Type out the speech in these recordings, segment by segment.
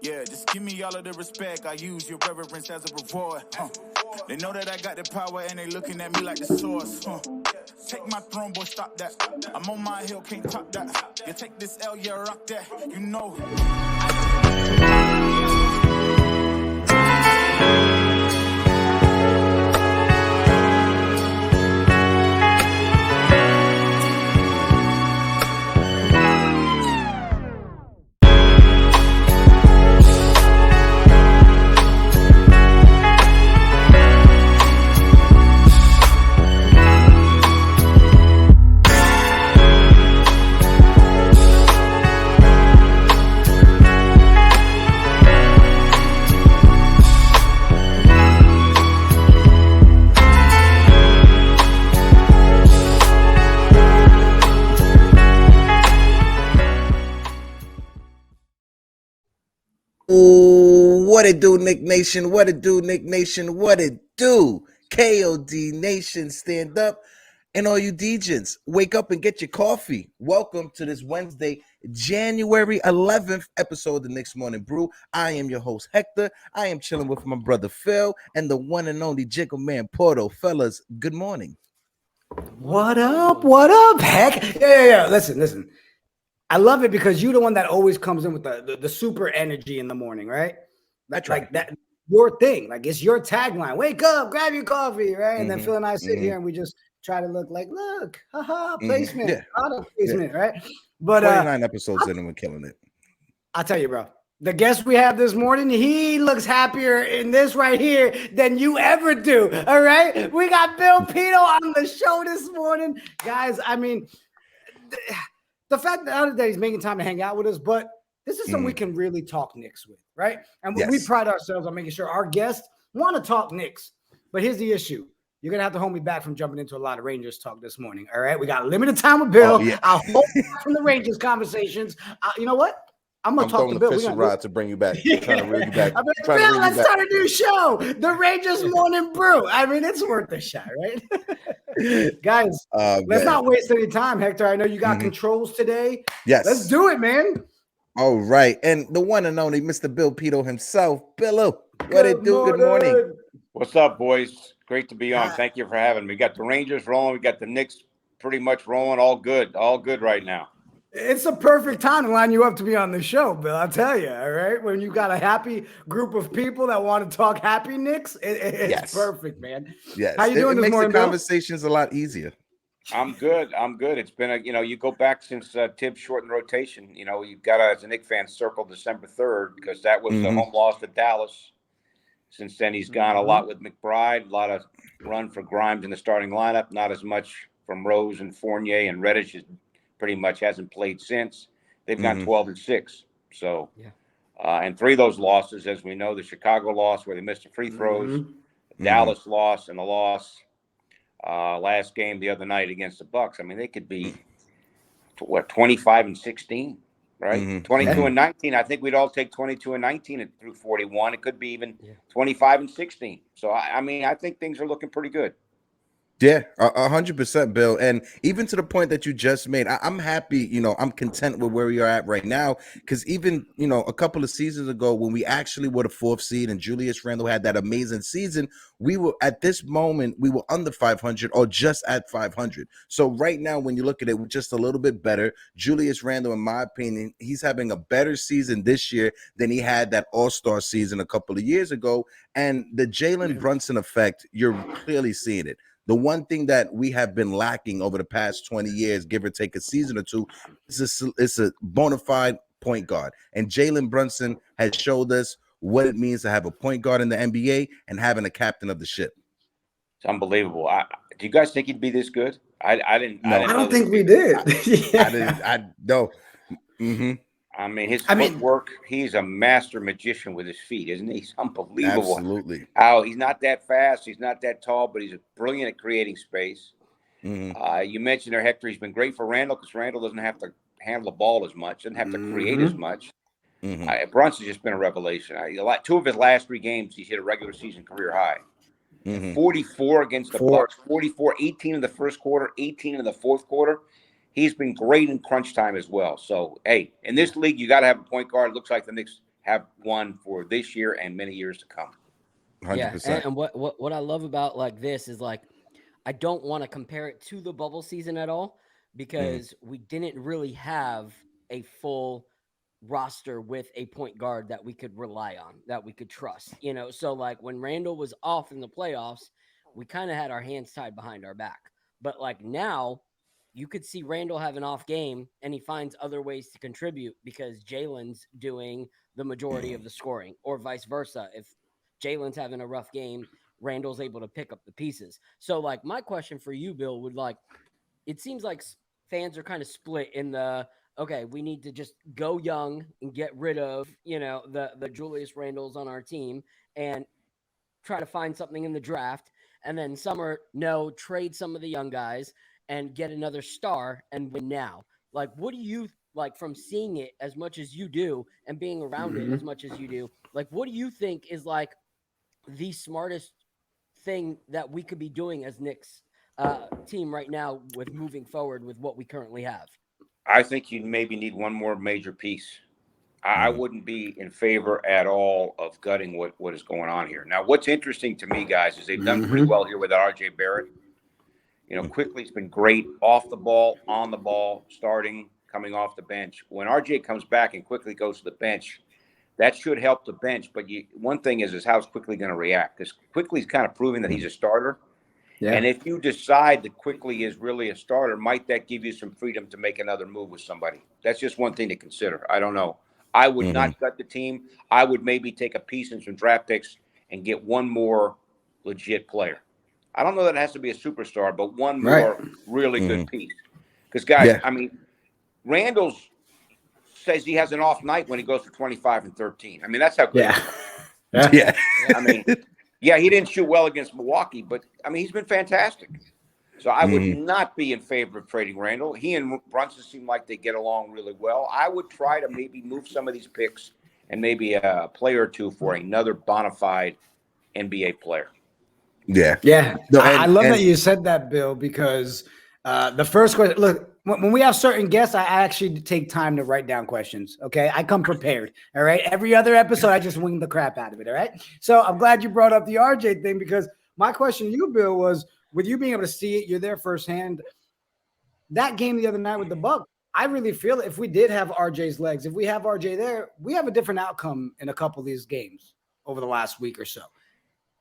Yeah, just give me all of the respect. I use your reverence as a reward. They know that I got the power and they looking at me like the source. Take my throne, boy, stop that. I'm on my hill, can't top that. You take this L, yeah, rock that. You know. What it do, Knick Nation? What it do, Knick Nation? What it do? KOD Nation, stand up. And all you DJs, wake up and get your coffee. Welcome to this Wednesday, January 11th episode of the Knicks Morning Brew. I am your host, Hector. I am chilling with my brother, Phil, and the one and only Jiggaman, Porto. Fellas, good morning. What up? What up, Heck? Yeah. Listen. I love it because you're the one that always comes in with the super energy in the morning, right? Like that, your thing. Like it's your tagline. Wake up, grab your coffee, right? And then Phil and I sit here and we just try to look like, look, placement, product placement, right? But 29 episodes in and we're killing it. I'll tell you, bro. The guest we have this morning, he looks happier in this right here than you ever do. All right, we got Bill Pidto on the show this morning, guys. I mean. The fact that he's making time to hang out with us, but this is something we can really talk Knicks with, right? And we pride ourselves on making sure our guests want to talk Knicks. But here's the issue. You're going to have to hold me back from jumping into a lot of Rangers talk this morning, all right? We got limited time with Bill. I'll hold back from the Rangers conversations. You know what? I'm going to talk to Bill. I'm throwing the rod to bring you back. Trying to reel you back. Bill, let's start a new show. The Rangers Morning Brew. I mean, it's worth a shot, right? Guys, let's not waste any time, Hector. I know you got controls today. Yes. Let's do it, man. All right. And the one and only Mr. Bill Pidto himself. Billo, what it do? Good morning. What's up, boys? Great to be on. Thank you for having me. We got the Rangers rolling. We got the Knicks pretty much rolling. All good right now. It's a perfect time to line you up to be on the show, Bill. I'll tell you, all right? When you got a happy group of people that want to talk happy Knicks, it's perfect, man. Yes. How you doing this morning, Bill? Bill? Conversations a lot easier. I'm good. It's been you go back since Tibbs shortened rotation. You've got to, as a Knicks fan, circle December 3rd because that was the home loss to Dallas. Since then, he's gone a lot with McBride, a lot of run for Grimes in the starting lineup, not as much from Rose and Fournier, and Reddish is pretty much hasn't played since. They've gone 12-6. So, and 3 of those losses, as we know, the Chicago loss where they missed the free throws, the Dallas loss, and the loss last game the other night against the Bucks. I mean, they could be 25-16, right? 22-19. I think we'd all take 22-19 through 41. It could be even 25-16. So I think things are looking pretty good. Yeah, 100%, Bill. And even to the point that you just made, I'm happy, I'm content with where we are at right now. Because even, a couple of seasons ago, when we actually were the 4th seed and Julius Randle had that amazing season, we were at this moment, we were under 500 or just at 500. So right now, when you look at it, we're just a little bit better. Julius Randle, in my opinion, he's having a better season this year than he had that All-Star season a couple of years ago. And the Jalen Brunson effect, you're clearly seeing it. The one thing that we have been lacking over the past 20 years, give or take a season or two, is a bona fide point guard. And Jalen Brunson has showed us what it means to have a point guard in the NBA and having a captain of the ship. It's unbelievable. Do you guys think he'd be this good? I didn't. No, I don't think we did. I know. I mean, his footwork, he's a master magician with his feet, isn't he? He's unbelievable. Absolutely. He's not that fast, he's not that tall, but he's brilliant at creating space. You mentioned there, Hector, he's been great for Randle because Randle doesn't have to handle the ball as much, doesn't have to create as much. Brunson's just been a revelation. 2 of his last 3 games, he's hit a regular season career high. Mhm. 44 against the Bucks, 44, 18 in the first quarter, 18 in the fourth quarter. He's been great in crunch time as well. So, hey, in this league, you got to have a point guard. It looks like the Knicks have one for this year and many years to come. 100%. Yeah, and what I love about like this is like I don't want to compare it to the bubble season at all because we didn't really have a full roster with a point guard that we could rely on, that we could trust, you know. So like when Randall was off in the playoffs, we kind of had our hands tied behind our back. But like now, you could see Randall have an off game and he finds other ways to contribute because Jalen's doing the majority of the scoring, or vice versa. If Jalen's having a rough game, Randall's able to pick up the pieces. So like my question for you, Bill, would like, it seems like fans are kind of split in the, okay, we need to just go young and get rid of, you know, the Julius Randles on our team and try to find something in the draft. And then some are, no, trade some of the young guys and get another star and win now. Like, what do you, like, from seeing it as much as you do and being around it as much as you do, like, what do you think is, like, the smartest thing that we could be doing as Knicks team right now with moving forward with what we currently have? I think you maybe need one more major piece. I wouldn't be in favor at all of gutting what is going on here. Now, what's interesting to me, guys, is they've done pretty well here with RJ Barrett. You know, Quickly's been great off the ball, on the ball, starting, coming off the bench. When RJ comes back and Quickly goes to the bench, that should help the bench. But one thing is how's Quickly going to react? Because Quickly's kind of proving that he's a starter. Yeah. And if you decide that Quickly is really a starter, might that give you some freedom to make another move with somebody? That's just one thing to consider. I don't know. I would not gut the team. I would maybe take a piece in some draft picks and get one more legit player. I don't know that it has to be a superstar, but one more really good piece. Because, guys, I mean, Randall's says he has an off night when he goes for 25 and 13. I mean, that's how good he is. I mean, he didn't shoot well against Milwaukee, but, I mean, he's been fantastic. So I would not be in favor of trading Randall. He and Brunson seem like they get along really well. I would try to maybe move some of these picks and maybe a player or two for another bona fide NBA player. Yeah. No, I love that you said that, Bill, because the first question, look, when we have certain guests, I actually take time to write down questions. Okay. I come prepared. All right. Every other episode, I just wing the crap out of it. All right. So I'm glad you brought up the RJ thing, because my question to you, Bill, was with you being able to see it, you're there firsthand. That game the other night with the Bucks, I really feel if we did have RJ's legs, if we have RJ there, we have a different outcome in a couple of these games over the last week or so.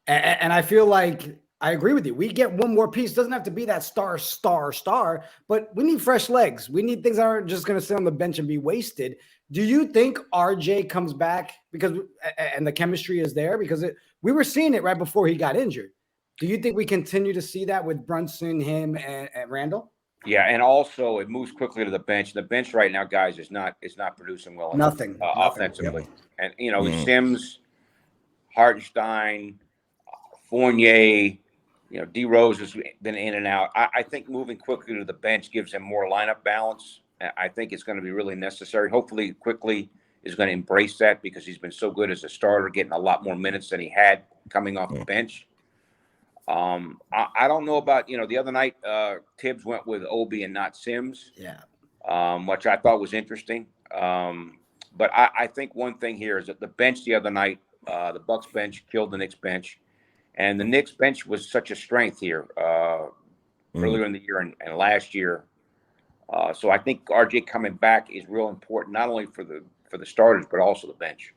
And I feel like I agree with you. We get one more piece. It doesn't have to be that star, but we need fresh legs. We need things that aren't just going to sit on the bench and be wasted. Do you think RJ comes back and the chemistry is there? Because we were seeing it right before he got injured. Do you think we continue to see that with Brunson, him, and Randall? Yeah, and also it moves quickly to the bench. The bench right now, guys, is not producing well enough offensively. Yep. And you know, Sims, Hartenstein, Fournier, you know, D Rose has been in and out. I think moving quickly to the bench gives him more lineup balance. I think it's going to be really necessary. Hopefully, Quickly is going to embrace that because he's been so good as a starter, getting a lot more minutes than he had coming off the bench. I don't know about, you know, the other night Tibbs went with Obi and not Sims, which I thought was interesting. But I think one thing here is that the bench the other night, the Bucks bench killed the Knicks bench, and the Knicks bench was such a strength here earlier in the year and last year. So I think RJ coming back is real important, not only for the starters but also the bench.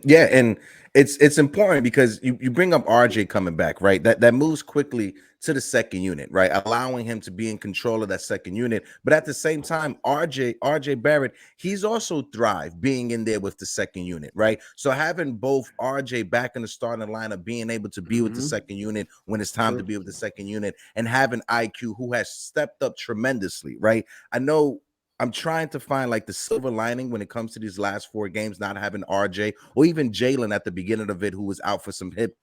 Yeah, and it's important because you bring up RJ coming back, right? That moves quickly to the second unit, right? Allowing him to be in control of that second unit. But at the same time, RJ Barrett, he's also thrived being in there with the second unit, right? So having both RJ back in the starting lineup, being able to be with the second unit when it's time to be with the second unit, and having IQ, who has stepped up tremendously, right? I know I'm trying to find like the silver lining when it comes to these last 4 games, not having RJ or even Jalen at the beginning of it, who was out for some hip,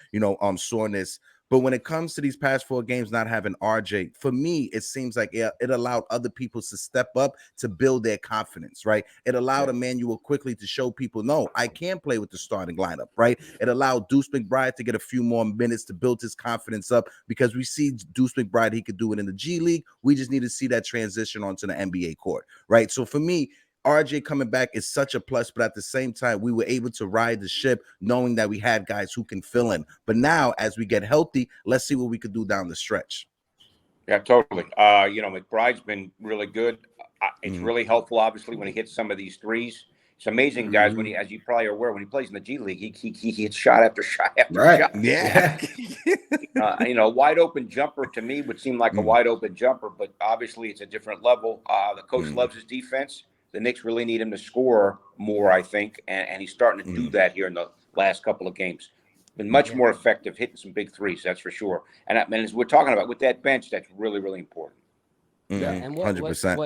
soreness. But when it comes to these past 4 games not having RJ, for me, it seems like it allowed other people to step up to build their confidence, right? It allowed Emmanuel quickly to show people, no, I can play with the starting lineup, right? It allowed Deuce McBride to get a few more minutes to build his confidence up, because we see Deuce McBride, he could do it in the G League. We just need to see that transition onto the NBA court, right? So for me, RJ coming back is such a plus, but at the same time, we were able to ride the ship knowing that we had guys who can fill in. But now, as we get healthy, let's see what we could do down the stretch. Yeah, totally. McBride's been really good. It's really helpful, obviously, when he hits some of these threes. It's amazing, guys, when he, as you probably are aware, when he plays in the G League, he hits shot after shot after shot. Yeah. Wide open jumper to me would seem like a wide open jumper, but obviously it's a different level. The coach loves his defense. The Knicks really need him to score more, I think, and he's starting to do that here in the last couple of games. Been much more effective hitting some big threes, that's for sure. And as we're talking about with that bench, that's really, really important. Yeah, and what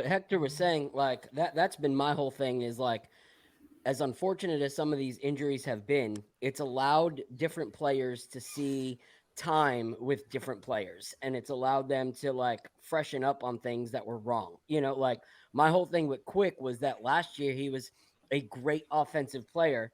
Hector was saying, like that's been my whole thing is like, as unfortunate as some of these injuries have been, it's allowed different players to see time with different players, and it's allowed them to like freshen up on things that were wrong. Like my whole thing with Quick was that last year he was a great offensive player,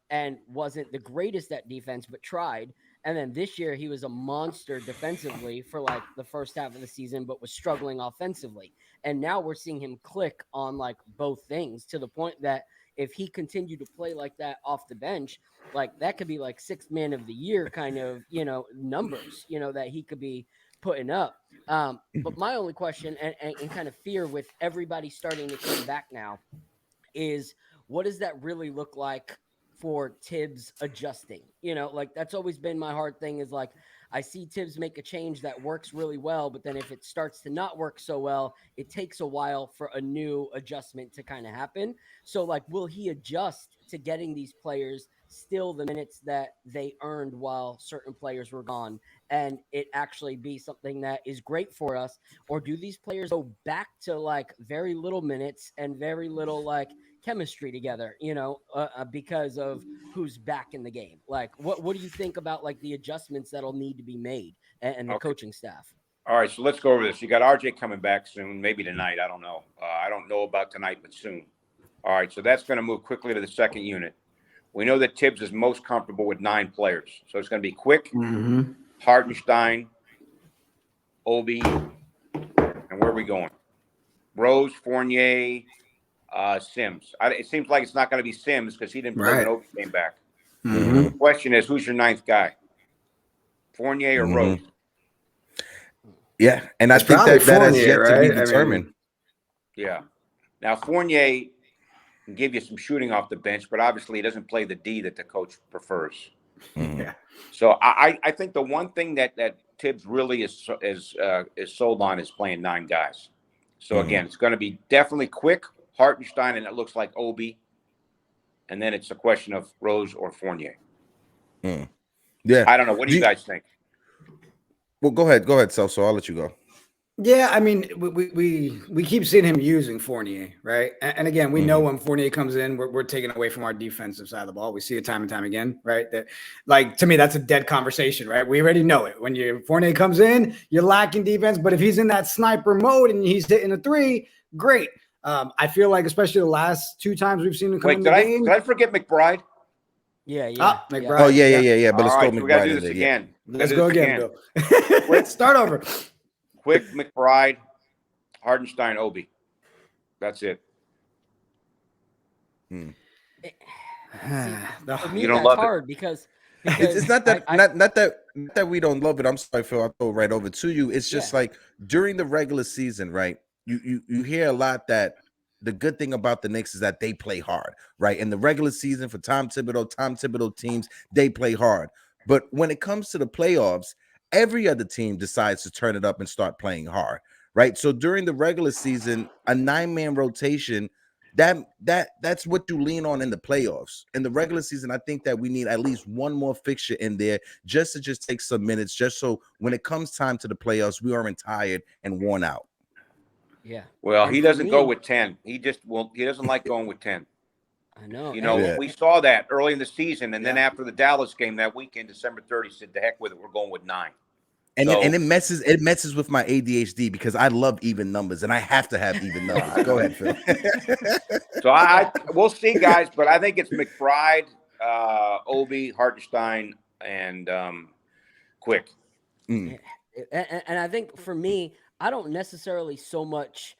and wasn't the greatest at defense, but tried. And then this year he was a monster defensively for like the first half of the season, but was struggling offensively. And now we're seeing him click on like both things, to the point that if he continued to play like that off the bench, like that could be like 6th man of the year kind of, numbers, that he could be putting up. But my only question and kind of fear with everybody starting to come back now is, what does that really look like for Tibbs adjusting? Like that's always been my hard thing, is like, I see Tibbs make a change that works really well, but then if it starts to not work so well, it takes a while for a new adjustment to kind of happen. So like, will he adjust to getting these players still the minutes that they earned while certain players were gone, and it actually be something that is great for us? Or do these players go back to like very little minutes and very little like chemistry together, because of who's back in the game? Like, what do you think about like the adjustments that'll need to be made and the coaching staff? All right, so let's go over this. You got RJ coming back soon, maybe tonight. I don't know. I don't know about tonight, but soon. All right, so that's going to move quickly to the second unit. We know that Tibbs is most comfortable with 9 players. So it's going to be Quick, Hartenstein, Obi, and where are we going? Rose, Fournier, Sims. It seems like it's not going to be Sims because he didn't play when Obi came back. The question is, who's your 9th guy? Fournier or Rose? Yeah, and I think that has yet to be determined. Yeah. Now, Fournier can give you some shooting off the bench, but obviously he doesn't play the D that the coach prefers. Yeah. So I think the one thing that Tibbs really is sold on is playing 9 guys. So again, it's going to be definitely Quick, Hartenstein, and it looks like Obi. And then it's a question of Rose or Fournier. Yeah. I don't know. What do you guys think? Well, go ahead, Celso. I'll let you go. Yeah, I mean, we keep seeing him using Fournier, right? And again, we know when Fournier comes in, we're taking away from our defensive side of the ball. We see it time and time again, right? That, like, to me, that's a dead conversation, right? We already know it. When Fournier comes in, you're lacking defense, but if he's in that sniper mode and he's hitting a 3, great. I feel like, especially the last 2 times we've seen him come in the game. Did I forget McBride? Yeah. McBride. Oh, yeah. But let's go McBride. We got to do this again. Let's go again, Bill. Let's start over. Quick, McBride, Hartenstein, Obi. That's it. For me, You don't that's love hard it. because It's not that not that we don't love it. I'm sorry, Phil. I'll throw it right over to you. It's just like during the regular season, right? You hear a lot that the good thing about the Knicks is that they play hard, right? In the regular season for Tom Thibodeau teams, they play hard. But when it comes to the playoffs, every other team decides to turn it up and start playing hard, right? So during the regular season, a 9-man rotation, that's what you lean on in the playoffs. In the regular season, I think that we need at least one more fixture in there just to take some minutes, just so when it comes time to the playoffs, we aren't tired and worn out. Yeah. Well, he doesn't go with 10. He doesn't like going with 10. I know. You know, we saw that early in the season, and then after the Dallas game that weekend, December 30th, said, "The heck with it, we're going with 9." And it messes with my ADHD because I love even numbers, and I have to have even numbers. Go ahead, Phil. So we'll see, guys, but I think it's McBride, Obi, Hartenstein, and Quick. And I think for me, I don't necessarily so much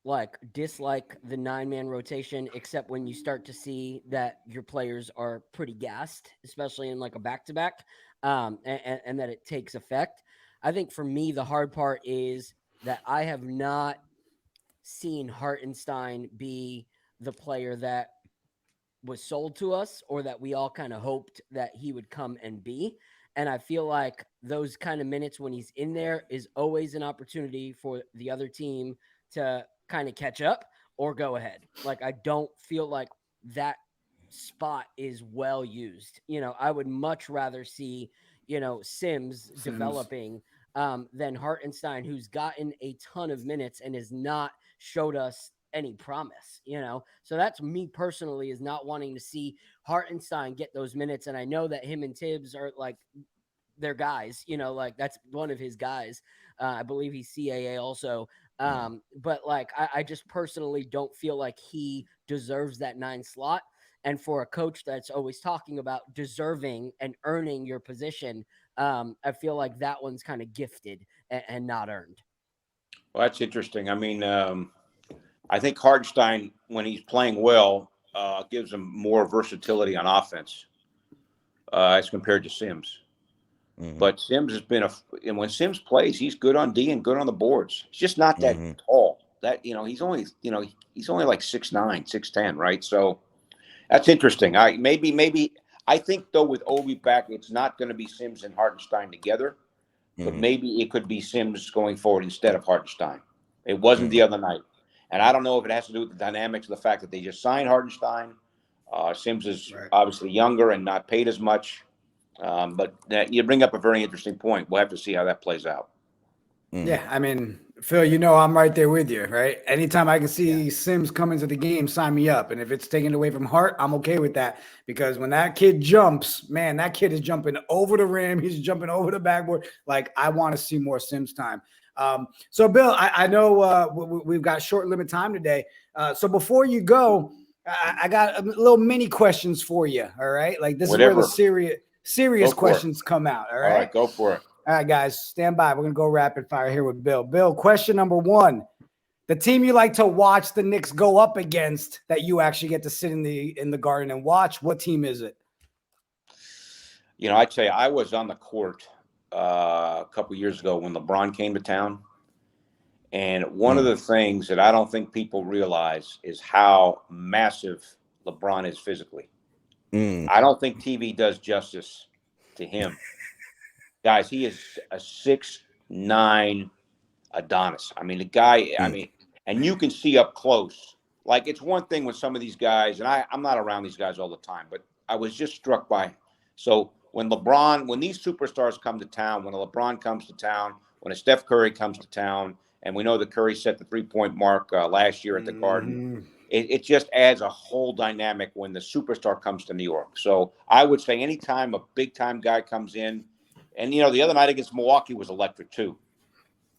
like dislike the 9-man rotation, except when you start to see that your players are pretty gassed, especially in like a back-to-back, and that it takes effect. I think for me, the hard part is that I have not seen Hartenstein be the player that was sold to us or that we all kind of hoped that he would come and be. And I feel like those kind of minutes when he's in there is always an opportunity for the other team to kind of catch up or go ahead. Like, I don't feel like that spot is well used. You know, I would much rather see, you know, Sims developing than Hartenstein, who's gotten a ton of minutes and has not showed us any promise, you know? So that's me personally, is not wanting to see Hartenstein get those minutes. And I know that him and Tibbs are like, they're guys, you know, like that's one of his guys. I believe he's CAA also. But like, I just personally don't feel like he deserves that 9 slot. And for a coach that's always talking about deserving and earning your position, I feel like that one's kind of gifted and not earned. Well, that's interesting. I mean, I think Hartenstein, when he's playing well, gives him more versatility on offense as compared to Sims. Mm-hmm. But Sims has been and when Sims plays, he's good on D and good on the boards. He's just not that tall. That, you know, he's only like 6'9", 6'10", right? So that's interesting. Maybe I think though with Obi back, it's not going to be Sims and Hartenstein together, but maybe it could be Sims going forward instead of Hartenstein. It wasn't the other night. And I don't know if it has to do with the dynamics of the fact that they just signed Hartenstein. Sims is obviously younger and not paid as much. But you bring up a very interesting point. We'll have to see how that plays out. Yeah, I mean, Phil, you know I'm right there with you, right? Anytime I can see Sims come into the game, sign me up. And if it's taken away from Hart, I'm okay with that. Because when that kid jumps, man, that kid is jumping over the rim. He's jumping over the backboard. Like, I want to see more Sims time. So, Bill, I know we've got short limit time today. So before you go, I got a little mini questions for you, all right? Like, this is where the serious questions come out, all right? All right, go for it. All right, guys, stand by. We're going to go rapid fire here with Bill. Bill, question number 1. The team you like to watch the Knicks go up against that you actually get to sit in the garden and watch, what team is it? You know, I'd say I was on the court a couple years ago when LeBron came to town. And one of the things that I don't think people realize is how massive LeBron is physically. I don't think TV does justice to him. Guys, he is a 6'9" Adonis. I mean, the guy, and you can see up close. Like, it's one thing when some of these guys, and I'm not around these guys all the time, but I was just struck by. So when these superstars come to town, when a LeBron comes to town, when a Steph Curry comes to town, and we know that Curry set the 3-point mark last year at the Garden, it just adds a whole dynamic when the superstar comes to New York. So I would say anytime a big-time guy comes in, and, you know, the other night against Milwaukee was electric too.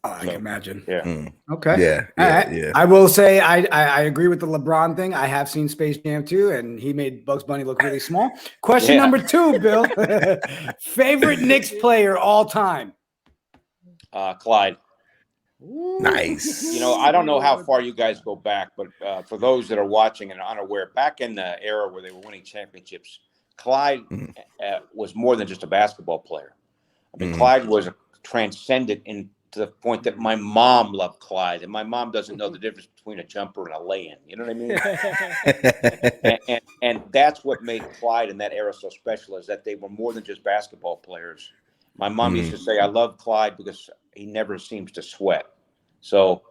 I can imagine. Yeah. Okay. Yeah. I will say I agree with the LeBron thing. I have seen Space Jam 2, and he made Bugs Bunny look really small. Question number 2, Bill. Favorite Knicks player all time? Clyde. Nice. You know, I don't know how far you guys go back, but for those that are watching and unaware, back in the era where they were winning championships, Clyde was more than just a basketball player. I mean, Clyde was transcendent to the point that my mom loved Clyde, and my mom doesn't know the difference between a jumper and a lay-in. You know what I mean? and that's what made Clyde in that era so special, is that they were more than just basketball players. My mom used to say, I love Clyde because he never seems to sweat. So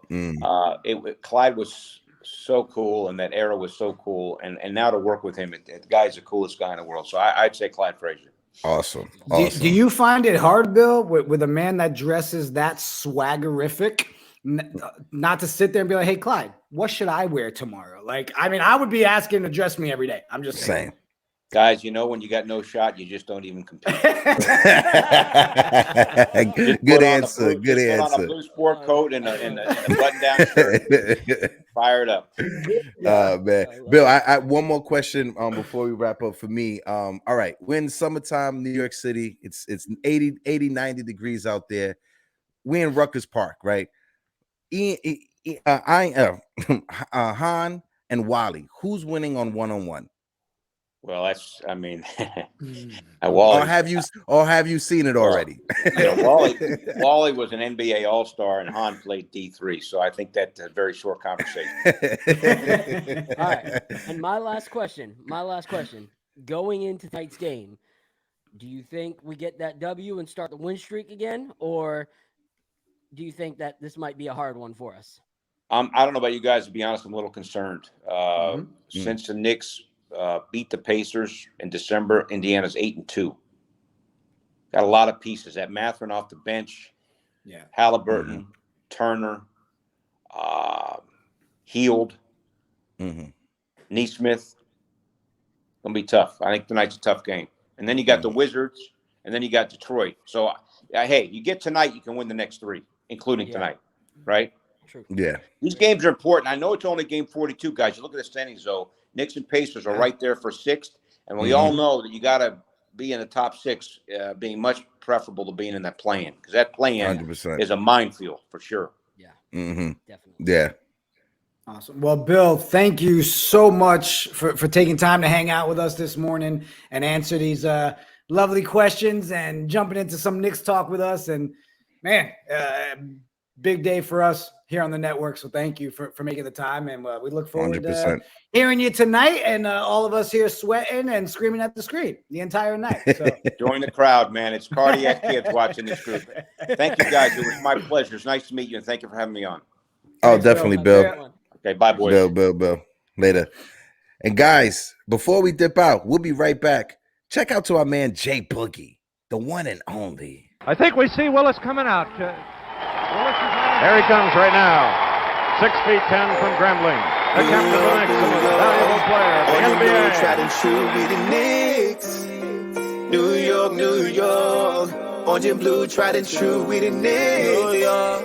Clyde was so cool, and that era was so cool. And now to work with him, the guy's the coolest guy in the world. So I'd say Clyde Frazier. Awesome. Do you find it hard, Bill, with a man that dresses that swaggerific, not to sit there and be like, hey, Clyde, what should I wear tomorrow? Like, I mean, I would be asking to dress me every day. I'm just saying. Guys, when you got no shot, you just don't even compete. Good answer. Good answer. Put on a blue sport coat and a button-down shirt. Fire it up. Man. Bill, I one more question before we wrap up for me. All right. We're in summertime, New York City. It's 80, 90 degrees out there. We're in Rutgers Park, right? Han and Wally, who's winning on one-on-one? Well, Wally. Or have you seen it already? Wally was an NBA All-Star and Han played D3, so I think that's a very short conversation. All right, and my last question, going into tonight's game, do you think we get that W and start the win streak again, or do you think that this might be a hard one for us? I don't know about you guys. To be honest, I'm a little concerned. Since the Knicks beat the Pacers in December, Indiana's 8-2. Got a lot of pieces. That Mathurin off the bench, Halliburton, Turner, Heald, Neesmith. Gonna be tough. I think tonight's a tough game. And then you got the Wizards, and then you got Detroit. So, hey, you get tonight, you can win the next three, including tonight, right? True. Yeah. These games are important. I know it's only game 42, guys. You look at the standings, though. Knicks and Pacers are right there for sixth, and we all know that you got to be in the top six, being much preferable to being in that play-in, because that play-in 100%. is a minefield for sure. Yeah, definitely. Yeah. Awesome. Well, Bill, thank you so much for taking time to hang out with us this morning and answer these lovely questions and jumping into some Knicks talk with us. And, man, big day for us here on the network. So thank you for making the time. And we look forward 100%. to hearing you tonight, and all of us here sweating and screaming at the screen the entire night. So. Join the crowd, man. It's cardiac kids watching this group. Thank you, guys. It was my pleasure. It's nice to meet you, and thank you for having me on. Oh, definitely, Bill. Okay, bye, boys. Bill. Later. And, guys, before we dip out, we'll be right back. Check out to our man, Jay Boogie, the one and only. I think we see Willis coming out. There he comes right now. 6'10" from Grambling. The captain of the Knicks, the most valuable player of the NBA. Tried and true, we the Knicks. New York, New York. Orange and blue, tried and true, we the Knicks. New York.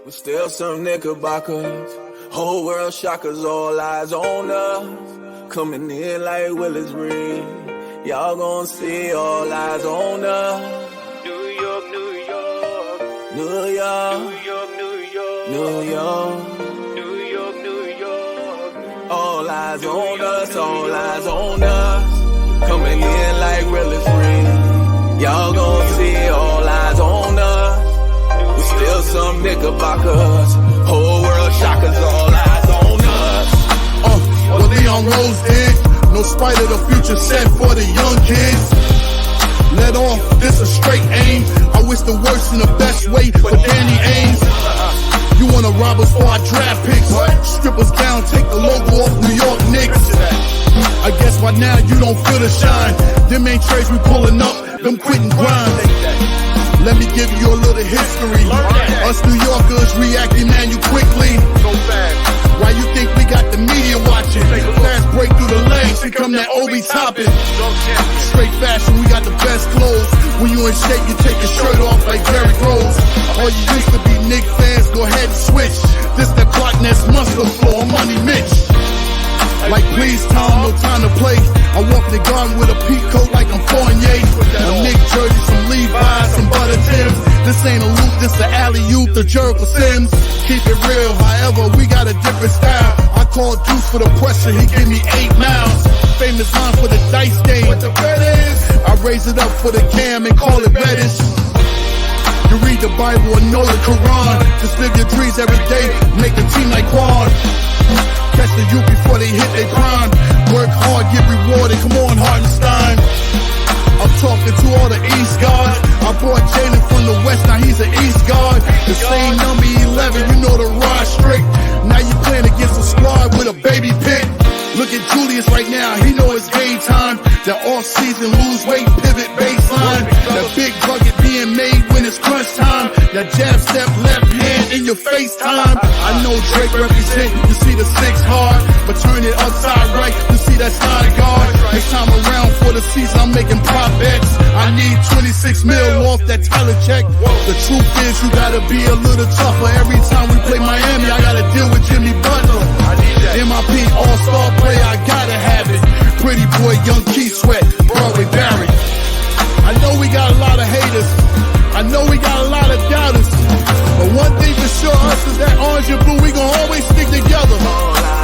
We still some Knickerbockers. Whole world shockers, all eyes on us. Coming in like Willis Reed. Y'all gonna see all eyes on us. New York, New York. New York. New York, New York. New York. New York, New York. All eyes on us, all eyes on us. Coming in like Willis Reed. Y'all gonna see all eyes on us. We still some Knickerbockers. Whole world shockers, all eyes on us. What Leon Rose did, no spite of the future set for the young kids. Let off, this a straight aim. I wish the worst and the best way for Danny Ainge. You wanna rob us for our draft picks? Strip us down, take the logo off New York Knicks. I guess by now you don't feel the shine. Them ain't trades we pulling up, them quitting grind. Let me give you a little history. Us New Yorkers reacting, man, you quickly. Why you think we got the media watching? Fast break through the legs, here come that Obi topping. Straight fashion, we got the best clothes. When you in shape, you take your shirt off like Jerry Ferrara. All you used to be Knicks fans, go ahead and switch. This that clock nest muscle floor, Money Mitch. Like please Tom, no time to play. I walk the garden with a peak coat like I'm Fournier. A Nick jersey, some Levi's, some butter Timbs. This ain't a loop, this a alley-oop, the Jericho Sims. Keep it real, however, we got a different style. I call Deuce for the pressure, he give me 8 miles. Famous line for the dice game. What the bet is? I raise it up for the cam and call it reddish. You read the Bible and know the Quran. Just live your dreams every day, make a team like Quan. Catch the youth before they hit their prime. Work hard, get rewarded. Come on, Hartenstein. I'm talking to all the East guards. I brought Jalen from the West, now he's an East guard. The same number 11, you know the rod strict. Now you playing against a squad with a baby pick. Look at Julius right now, he know it's game time. That off-season lose weight, pivot baseline. That big bucket being made when it's crunch time. That jab step left hand in your your FaceTime. I know Drake represent, you see the 6 hard, but turn it upside right, you see that's not a guard. This time around for the season, I'm making prop bets. I need 26 mil off that Tyler check. The truth is, you gotta be a little tougher. Every time we play Miami, I gotta deal with Jimmy Butler. MIP All-Star player, I gotta have it. Pretty boy, young Keith Sweat, Broadway Barry. I know we got a lot of haters. I know we got a lot of doubters. But one thing for sure, us is that orange and blue, we gon' always stick together.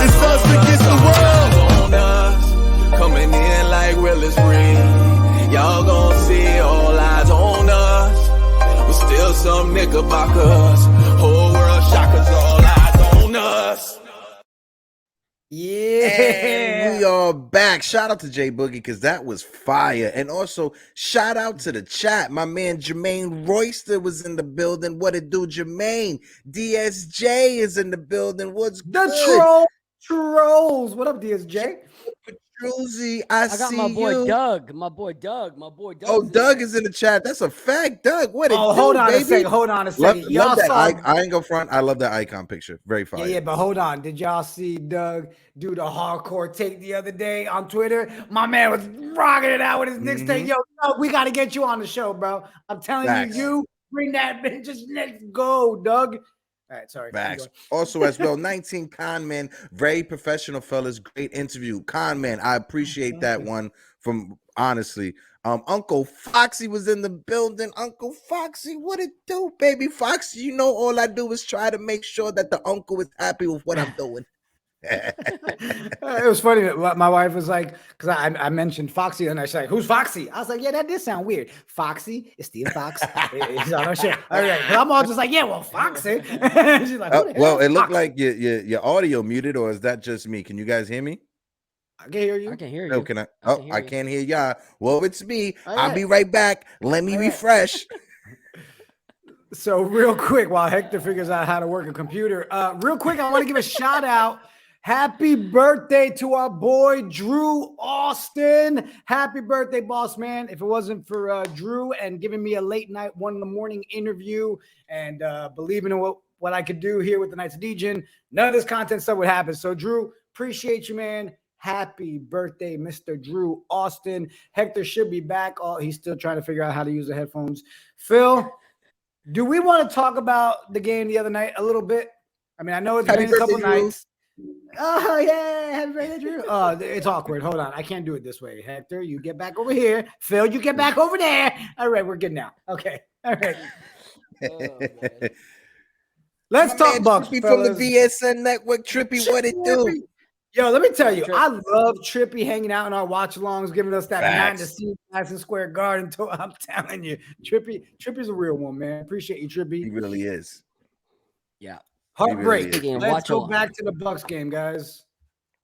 It's us against the world. On us, coming in like Willis Reed. Y'all gon' see all eyes on us. We're still some Knickerbockers. Whole world shockers, all eyes on us. Yeah. And we are back. Shout out to J Boogie because that was fire. And also shout out to the chat. My man Jermaine Royster was in the building. What it do, Jermaine? DSJ is in the building. What's good? The trolls. What up, DSJ? Druzy, I got see my boy you. Doug. My boy Doug. Oh, Doug is in the chat. That's a fact, Doug. What it do, hold on baby? a second. Hold on a second. Love that. saw. I ain't go front. I love that icon picture. Very fire. Yeah, but hold on. Did y'all see Doug do the hardcore take the other day on Twitter? My man was rocking it out with his Knicks take. Yo, we got to get you on the show, bro. I'm telling Facts. you bring that. Just let's go, Doug. All right, sorry. Facts. Also, as well, 19 Con Man, very professional fellas. Great interview. Con Man, I appreciate that one from honestly. Uncle Foxy was in the building. Uncle Foxy, what it do, baby? Foxy, you know all I do is try to make sure that the uncle is happy with what I'm doing. It was funny that my wife was like, because I mentioned Foxy and I was like, who's Foxy? I was like, yeah, that did sound weird. Foxy is Steve Fox. He's on our show. All right, but I'm all just like, yeah, well, Foxy. She's like, well, it looked like your audio muted, or is that just me? Can you guys hear me? I can hear you. I can hear you. No, can I? I can't hear y'all. Well, it's me. All I'll right. be right back. Let me refresh. So real quick, while Hector figures out how to work a computer, real quick, I want to give a shout out. Happy birthday to our boy, Drew Austin. Happy birthday, boss man. If it wasn't for Drew and giving me a late night 1 a.m. interview and believing in what I could do here with the Knights of Degen, none of this content stuff would happen. So Drew, appreciate you, man. Happy birthday, Mr. Drew Austin. Hector should be back. He's still trying to figure out how to use the headphones. Phil, do we want to talk about the game the other night a little bit? I mean, I know it's been a couple nights. Oh, yeah. Happy birthday, Drew. Oh, it's awkward. Hold on. I can't do it this way. Hector, you get back over here. Phil, you get back over there. All right, we're good now. Okay. All right. Let's talk Bucks, Trippy fellas. from the VSN Network. Trippy, what it do? Yo, let me tell you, I love Trippy hanging out in our watch-alongs, giving us that behind the scenes Madison Square Garden. I'm telling you, Trippy's a real one, man. Appreciate you, Trippy. He really is. Yeah. Heartbreak. Really Let's go back to the Bucks game, guys.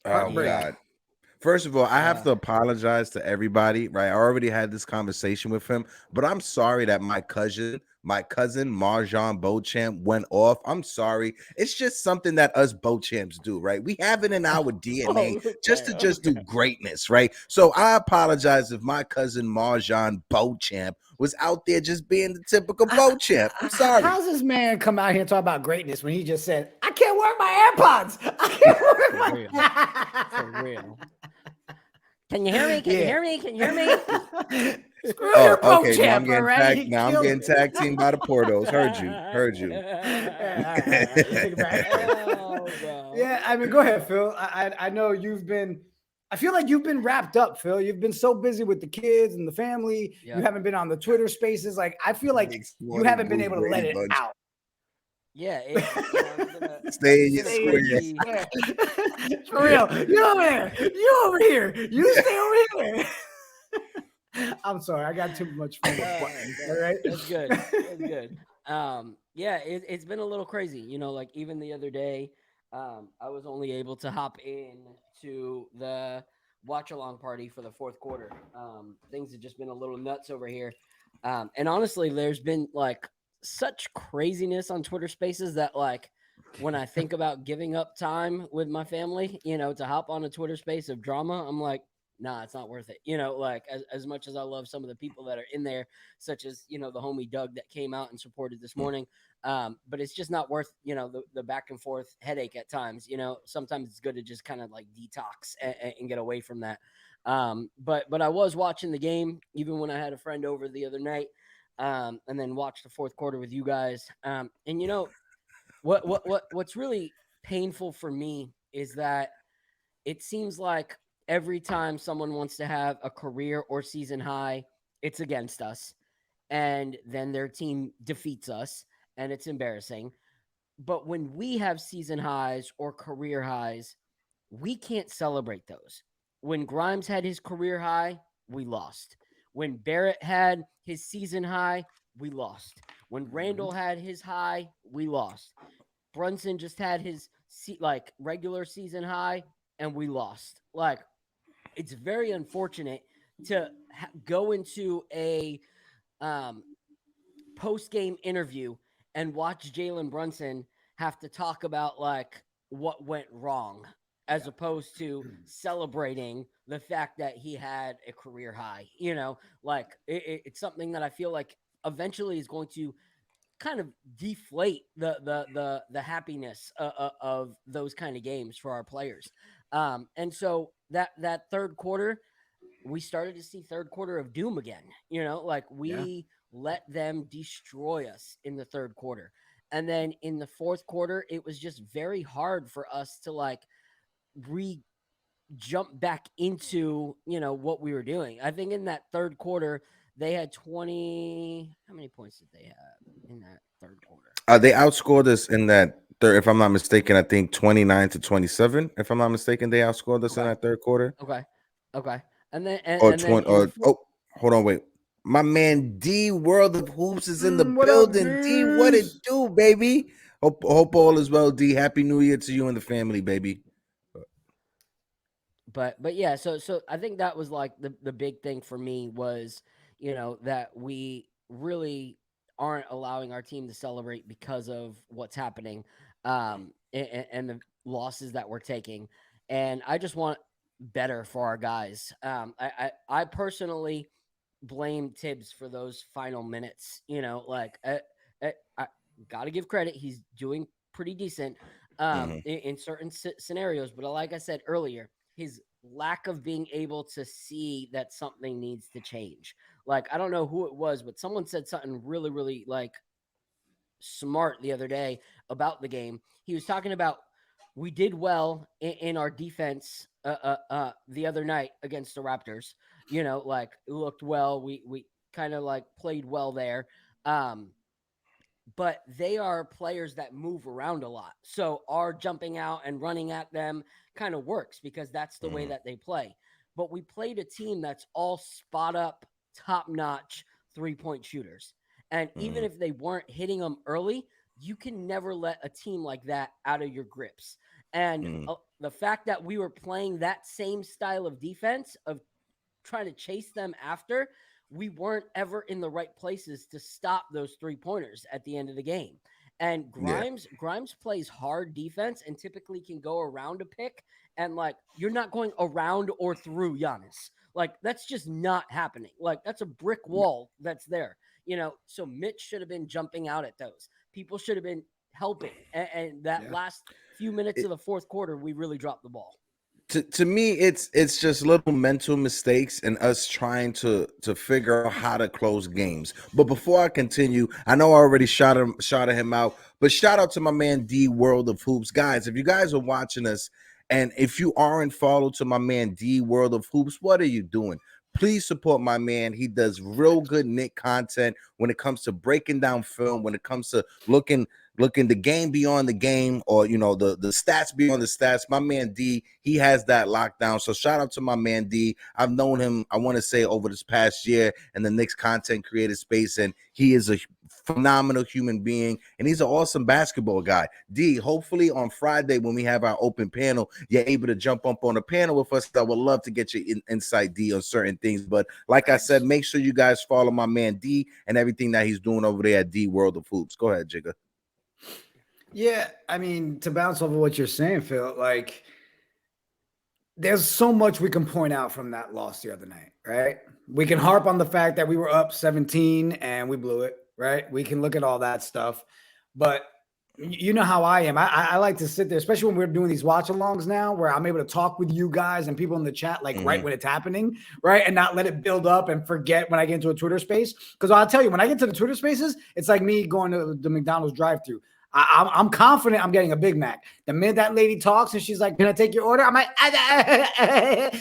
Oh, God. First of all, I have to apologize to everybody, right? I already had this conversation with him, but I'm sorry that my cousin Marjan Beauchamp went off. I'm sorry. It's just something that us Beauchamps do, right? We have it in our DNA to do greatness, right? So I apologize if my cousin Marjan Beauchamp was out there just being the typical Beauchamp. I'm sorry. How's this man come out here and talk about greatness when he just said, I can't wear my AirPods. I can't wear my For real. Can you hear me? Can you hear me? Can you hear me? Screw your okay. Beauchamp, Now I'm getting tag teamed by the Portos. Heard you. Yeah, I mean, go ahead, Phil. I know I feel like you've been wrapped up, Phil. You've been so busy with the kids and the family. Yeah. You haven't been on the Twitter spaces. Like, I feel like you haven't been able to let it out. Yeah. Stay in your square. For real. You over there. You over here. You stay over here. I'm sorry. I got too much fun with buttons. All right. That's good. That's good. Yeah, it's been a little crazy. You know, like even the other day, I was only able to hop in to the watch along party for the fourth quarter. Things have just been a little nuts over here. And honestly, there's been like such craziness on Twitter Spaces that like when I think about giving up time with my family, you know, to hop on a Twitter Space of drama, I'm like, nah, it's not worth it. You know, like as much as I love some of the people that are in there, such as, you know, the homie Doug that came out and supported this morning. But it's just not worth, the back and forth headache at times. Sometimes it's good to just kind of like detox and get away from that. But I was watching the game even when I had a friend over the other night, and then watched the fourth quarter with you guys. And what's really painful for me is that it seems like every time someone wants to have a career or season high, it's against us. And then their team defeats us, and it's embarrassing. But when we have season highs or career highs, we can't celebrate those. When Grimes had his career high, we lost. When Barrett had his season high, we lost. When Randall had his high, we lost. Brunson just had his regular season high, and we lost. Like, it's very unfortunate to go into a post-game interview and watch Jalen Brunson have to talk about like what went wrong, as opposed to celebrating the fact that he had a career high. It's something that I feel like eventually is going to kind of deflate the happiness of those kind of games for our players. And so that third quarter, we started to see third quarter of doom again. We let them destroy us in the third quarter. And then in the fourth quarter, it was just very hard for us to jump back into, what we were doing. I think in that third quarter, they had 20. How many points did they have in that third quarter? They outscored us in that third, if I'm not mistaken, I think 29-27. If I'm not mistaken, they outscored us in that third quarter. Okay. And then hold on, wait. My man D World of Hoops is in the building. D, what it do, baby? Hope all is well, D. Happy New Year to you and the family, baby. But yeah, so I think that was like the big thing for me was, that we really aren't allowing our team to celebrate because of what's happening, and the losses that we're taking. And I just want better for our guys. I personally blame Tibbs for those final minutes. I got to give credit. He's doing pretty decent in certain scenarios. But like I said earlier, his lack of being able to see that something needs to change. Like, I don't know who it was, but someone said something really, really smart the other day about the game. He was talking about we did well in our defense the other night against the Raptors. It looked well. We kind of played well there. But they are players that move around a lot. So our jumping out and running at them kind of works because that's the way that they play. But we played a team that's all spot up, top-notch three-point shooters. And even if they weren't hitting them early, you can never let a team like that out of your grips. And the fact that we were playing that same style of defense of trying to chase them after, we weren't ever in the right places to stop those three-pointers at the end of the game. And Grimes plays hard defense and typically can go around a pick. And you're not going around or through Giannis. That's just not happening. That's a brick wall that's there. So Mitch should have been jumping out at those. People should have been helping. And that last few minutes of the fourth quarter, we really dropped the ball. To me, it's just little mental mistakes and us trying to figure out how to close games. But before I continue, I know I already shouted him out, but shout out to my man D World of Hoops. Guys, if you guys are watching us and if you aren't followed to my man D World of Hoops, what are you doing? Please support my man. He does real good Knick content when it comes to breaking down film, when it comes to looking the game beyond the game, or the stats beyond the stats. My man D, he has that lockdown. So shout out to my man D. I've known him, I want to say, over this past year in the Knicks content creator space, and he is a phenomenal human being, and he's an awesome basketball guy. D, hopefully on Friday when we have our open panel, you're able to jump up on the panel with us. I would love to get your insight, D, on certain things. But like I said, make sure you guys follow my man D and everything that he's doing over there at D World of Hoops. Go ahead, Jigga. Yeah, I mean, to bounce off of what you're saying, Phil, there's so much we can point out from that loss the other night, right? We can harp on the fact that we were up 17 and we blew it, right? We can look at all that stuff. but you know how I am. I like to sit there, especially when we're doing these watch alongs now, where I'm able to talk with you guys and people in the chat, like right when it's happening, right? And not let it build up and forget when I get into a Twitter space. Because I'll tell you, when I get to the Twitter spaces, it's like me going to the McDonald's drive-thru. I'm confident I'm getting a Big Mac. The minute that lady talks and she's like, "Can I take your order?" I'm like,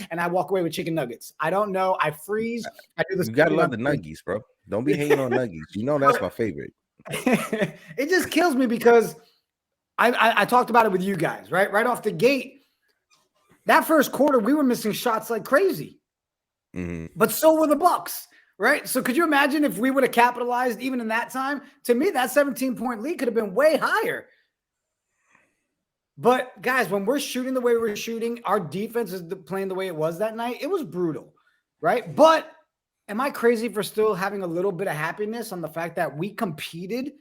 and I walk away with chicken nuggets. I don't know. I freeze. I do this. You gotta love the nuggies, bro. Don't be hating on nuggies. You know that's my favorite. It just kills me because I talked about it with you guys, right? Right off the gate, that first quarter, we were missing shots like crazy. But so were the Bucks, right? So could you imagine if we would have capitalized even in that time? To me, that 17-point lead could have been way higher. But guys, when we're shooting the way we're shooting, our defense is playing the way it was that night. It was brutal, right? But am I crazy for still having a little bit of happiness on the fact that we competed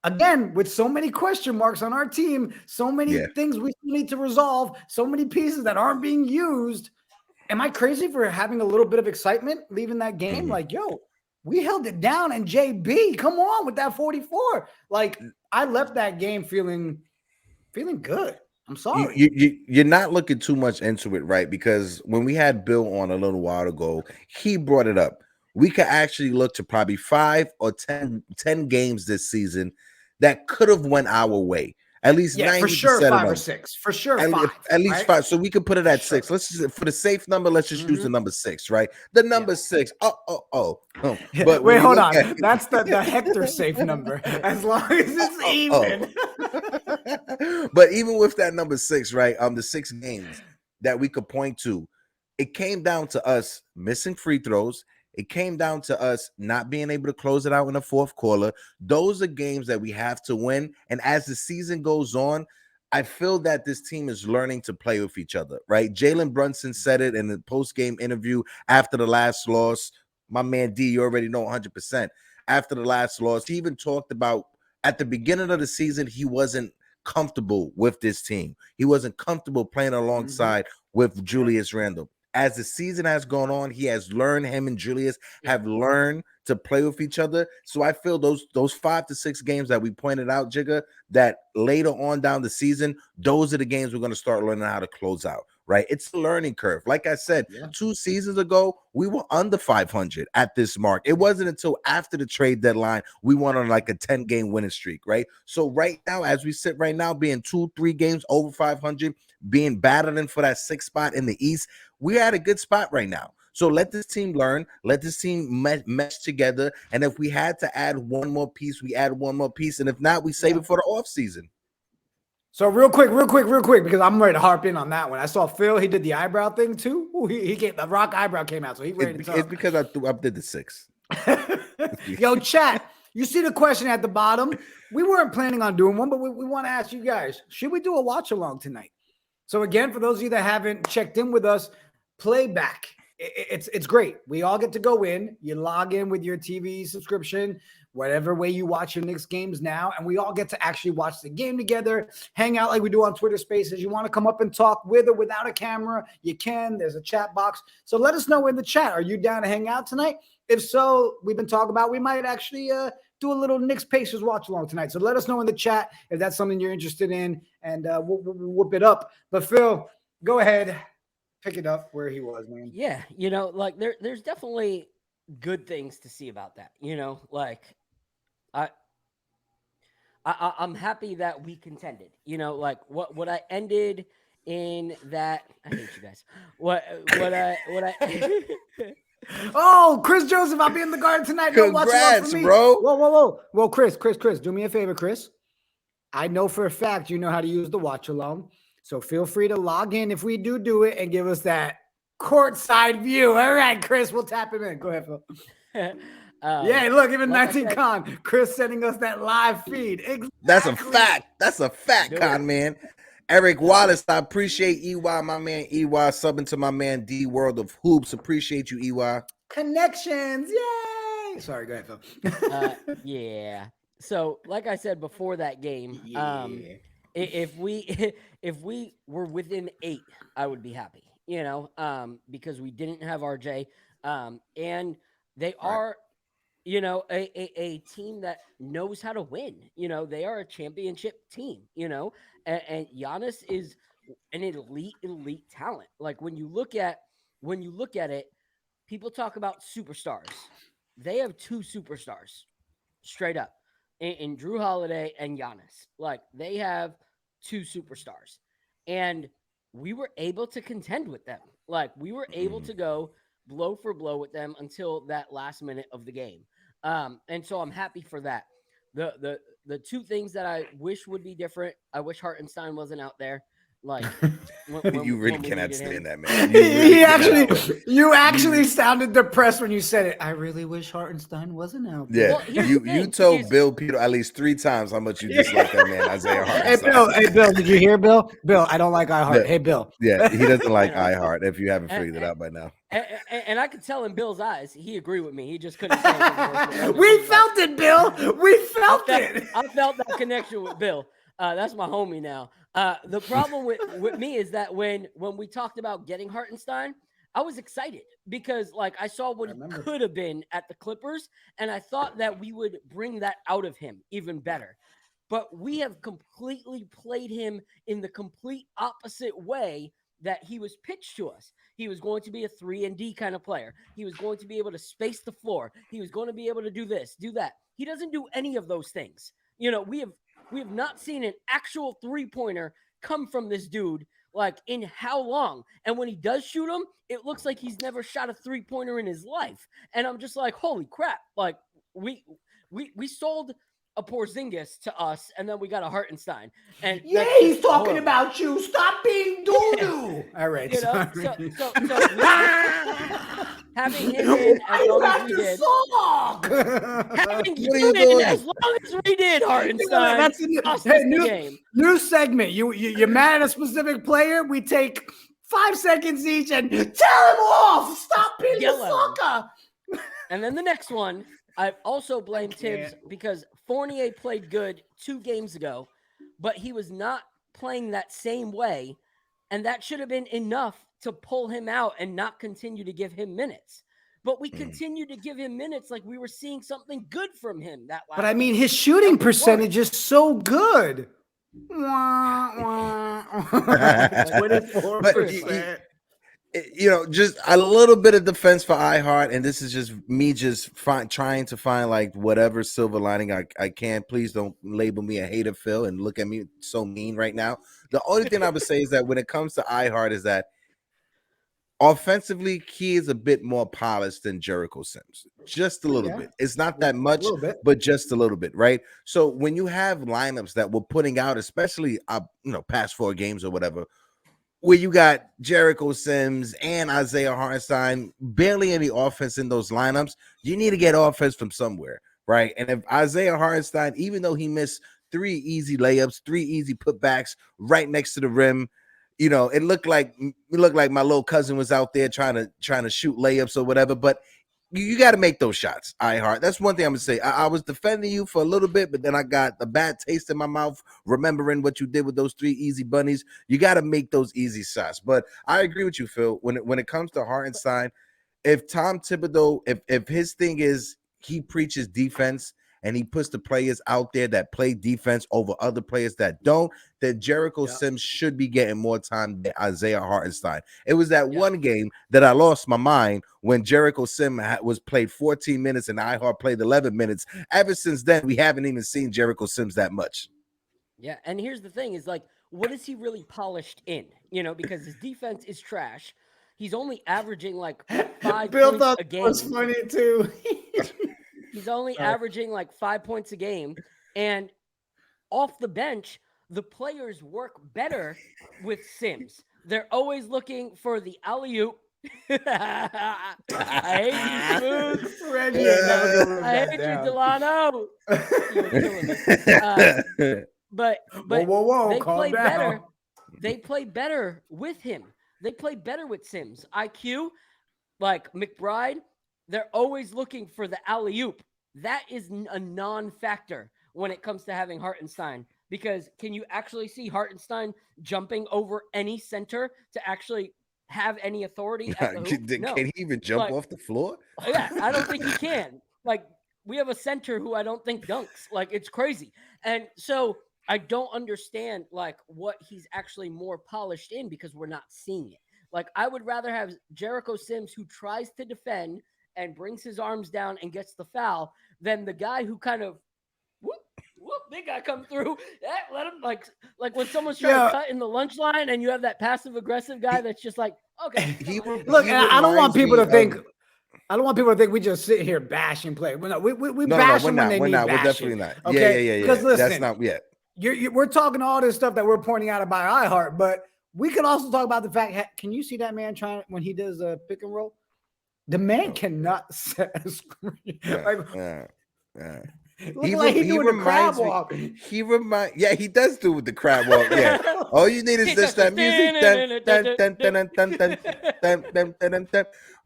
again with so many question marks on our team, so many things we need to resolve, so many pieces that aren't being used? Am I crazy for having a little bit of excitement leaving that game? Like, yo, we held it down, and JB, come on with that 44. Like, I left that game feeling good. I'm sorry. You're not looking too much into it, right? Because when we had Bill on a little while ago, he brought it up. We could actually look to probably 5 or 10 games this season that could have went our way. At least 90% for sure, 5 of them. or 6. For sure, at, 5. At least right? 5. So we could put it at 6. Let's just, for the safe number, let's just use the number 6, right? The number 6. But wait, hold on. That's the Hector safe number. As long as it's even. But even with that number 6, right? The 6 games that we could point to, it came down to us missing free throws. It came down to us not being able to close it out in the fourth quarter. Those are games that we have to win. And as the season goes on, I feel that this team is learning to play with each other, right? Jalen Brunson said it in the post-game interview after the last loss. My man D, you already know 100%. After the last loss, he even talked about at the beginning of the season, he wasn't comfortable with this team. He wasn't comfortable playing alongside with Julius Randle. As the season has gone on, he has learned, him and Julius have learned to play with each other. So I feel those 5 to 6 games that we pointed out, Jigga, that later on down the season, those are the games we're going to start learning how to close out, right? It's a learning curve. Like I said, 2 seasons ago, we were under 500 at this mark. It wasn't until after the trade deadline we went on like a 10-game winning streak, right? So right now, as we sit right now, being 2-3 games over 500, being battling for that 6th spot in the East, we're at a good spot right now. So let this team learn, let this team mesh together. And if we had to add one more piece, we add one more piece. And if not, we save it for the off season. So real quick, because I'm ready to harp in on that one. I saw Phil, he did the eyebrow thing too. Ooh, he came, the rock eyebrow came out, so he ready to talk. It's because I did the 6. Yo, chat, you see the question at the bottom? We weren't planning on doing one, but we want to ask you guys, should we do a watch along tonight? So again, for those of you that haven't checked in with us, playback. It's great. We all get to go in. You log in with your TV subscription, whatever way you watch your Knicks games now, and we all get to actually watch the game together, hang out like we do on Twitter Spaces. You want to come up and talk with or without a camera, you can. There's a chat box. So let us know in the chat. Are you down to hang out tonight? If so, we've been talking about we might actually do a little Knicks Pacers watch along tonight. So let us know in the chat if that's something you're interested in, and we'll whoop it up. But Phil, go ahead. Pick it up where he was, man. Yeah, like there's definitely good things to see about that. Like I'm happy that we contended. Like what I ended in that. I hate you guys. What I. Oh, Chris Joseph, I'll be in the garden tonight. Congrats, for me. Bro. Whoa. Well, Chris, do me a favor, Chris. I know for a fact you know how to use the watch along. So feel free to log in if we do it and give us that courtside view. All right, Chris, we'll tap him in. Go ahead, Phil. Yeah, look, even 19 Con, Chris sending us that live feed. Exactly. That's a fact, Con man. Eric Wallace, I appreciate EY, my man EY, subbing to my man D World of Hoops. Appreciate you, EY. Connections, yay! Sorry, go ahead, Phil. Yeah. So, like I said before that game, if we were within 8, I would be happy, because we didn't have RJ, and they are a team that knows how to win. They are a championship team, and Giannis is an elite talent. Like when you look at it, people talk about superstars. They have two superstars straight up in Drew Holiday and Giannis. Like they have two superstars, and we were able to contend with them. Like we were able to go blow for blow with them until that last minute of the game. And so I'm happy for that. The two things that I wish would be different. I wish Hartenstein wasn't out there. Like you really cannot stand that, man. You actually sounded depressed when you said it. I really wish Hartenstein wasn't out there. Yeah, well, you told Bill Pidto at least 3 times how much you dislike that man, Isaiah Hartenstein. Hey Bill, did you hear Bill? Bill, I don't like iHeart. Yeah. Hey Bill. Yeah, he doesn't like iHeart. If you haven't figured it out by now. And I could tell in Bill's eyes, he agreed with me. He just couldn't say it. We felt it, Bill. We felt it. I felt that connection with Bill. That's my homie now. The problem with me is that when we talked about getting Hartenstein, I was excited because like I saw what he could have been at the Clippers, and I thought that we would bring that out of him even better. But we have completely played him in the complete opposite way that he was pitched to us. He was going to be a 3-and-D kind of player. He was going to be able to space the floor. He was going to be able to do this, do that. He doesn't do any of those things. We have not seen an actual 3-pointer come from this dude like in how long? And when he does shoot them, it looks like he's never shot a 3-pointer in his life. And I'm just like, holy crap. Like we sold a Porzingis to us, and then we got a Hartenstein. And he's talking about you. Stop being doo-doo. All right. So having him in as long as we did. Having him in as long as we did, Hartenstein. That's a new segment. You're mad at a specific player. We take 5 seconds each and tell him off. Stop being a sucker. And then the next one, I also blame Tibbs because Fournier played good 2 games ago, but he was not playing that same way, and that should have been enough to pull him out and not continue to give him minutes. But we continued to give him minutes like we were seeing something good from him that last. But I mean, his shooting percentage is so good. 24%. Just a little bit of defense for iHeart, and this is just me trying to find like whatever silver lining I can. Please don't label me a hater, Phil, and look at me so mean right now. The only thing I would say is that when it comes to iHeart is that offensively, he is a bit more polished than Jericho Sims. Just a little bit. It's not that much, but just a little bit, right? So when you have lineups that we're putting out, especially past 4 games or whatever, where you got Jericho Sims and Isaiah Hartenstein, barely any offense in those lineups, you need to get offense from somewhere, right? And if Isaiah Hartenstein, even though he missed 3 easy layups, 3 easy putbacks right next to the rim, it looked like my little cousin was out there trying to shoot layups or whatever, but you got to make those shots, iHeart. That's one thing I'm going to say. I was defending you for a little bit, but then I got the bad taste in my mouth, remembering what you did with those 3 easy bunnies. You got to make those easy shots. But I agree with you, Phil. When it comes to Hartenstein, if Tom Thibodeau, if his thing is he preaches defense and he puts the players out there that play defense over other players that don't, then Jericho Sims should be getting more time than Isaiah Hartenstein. It was that one game that I lost my mind when Jericho Sims was played 14 minutes and iHeart played 11 minutes. Ever since then, we haven't even seen Jericho Sims that much. Yeah, and here's the thing is like, what is he really polished in? Because his defense is trash. He's only averaging like 5 points a game. Was funny too. He's only averaging like 5 points a game. And off the bench, the players work better with Sims. They're always looking for the alley-oop. I hate you, Smooth. I hate you, Delano. But whoa, they calm play down. better. They play better with him. They play better with Sims. IQ, like McBride, they're always looking for the alley-oop. That is a non-factor when it comes to having Hartenstein, because can you actually see Hartenstein jumping over any center to actually have any authority at the hoop? No. Can he even jump off the floor? Yeah, I don't think he can. Like, we have a center who I don't think dunks. Like, it's crazy. And so I don't understand like what he's actually more polished in because we're not seeing it. Like, I would rather have Jericho Sims who tries to defend and brings his arms down and gets the foul than the guy who kind of whoop, big guy come through. Let him like when someone's trying to cut in the lunch line and you have that passive aggressive guy that's just like, okay. Look, I don't want people to think. I don't want people to think we just sit here bashing play. We bash them when they need bashing. We're definitely not. Okay? Yeah. Because listen, that's not yet. We're talking all this stuff that we're pointing out about iHeart, but we could also talk about the fact. Can you see that man trying when he does a pick and roll? The man cannot set a screen. He doing the crab walk. He does do with the crab walk. Yeah. All you need is just that music.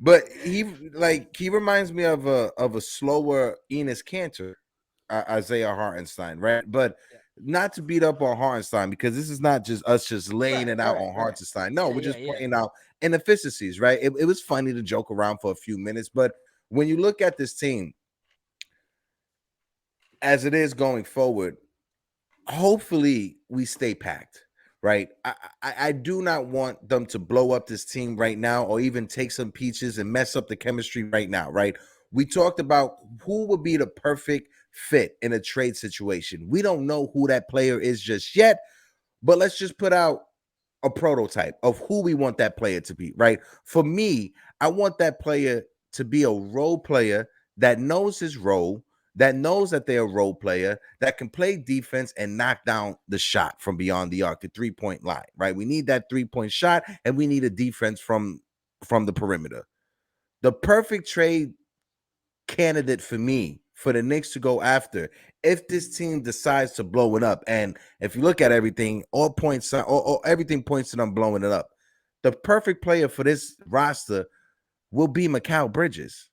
But he reminds me of a slower Enes Kanter, Isaiah Hartenstein, right? But not to beat up on Hartenstein, because this is not just us just laying it out on Hartenstein. No, we're just pointing out inefficiencies, right? It was funny to joke around for a few minutes, but when you look at this team as it is going forward, hopefully we stay packed, right? I do not want them to blow up this team right now or even take some peaches and mess up the chemistry right now, right? We talked about who would be the perfect fit in a trade situation. We don't know who that player is just yet, but let's just put out a prototype of who we want that player to be, right? For me, I want that player to be a role player that knows his role, that knows that they're a role player, that can play defense and knock down the shot from beyond the arc, the three-point line, right? We need that three-point shot, and we need a defense from the perimeter. The perfect trade candidate for me, for the Knicks to go after, if this team decides to blow it up, and if you look at everything, everything points to them blowing it up, the perfect player for this roster will be Mikal Bridges.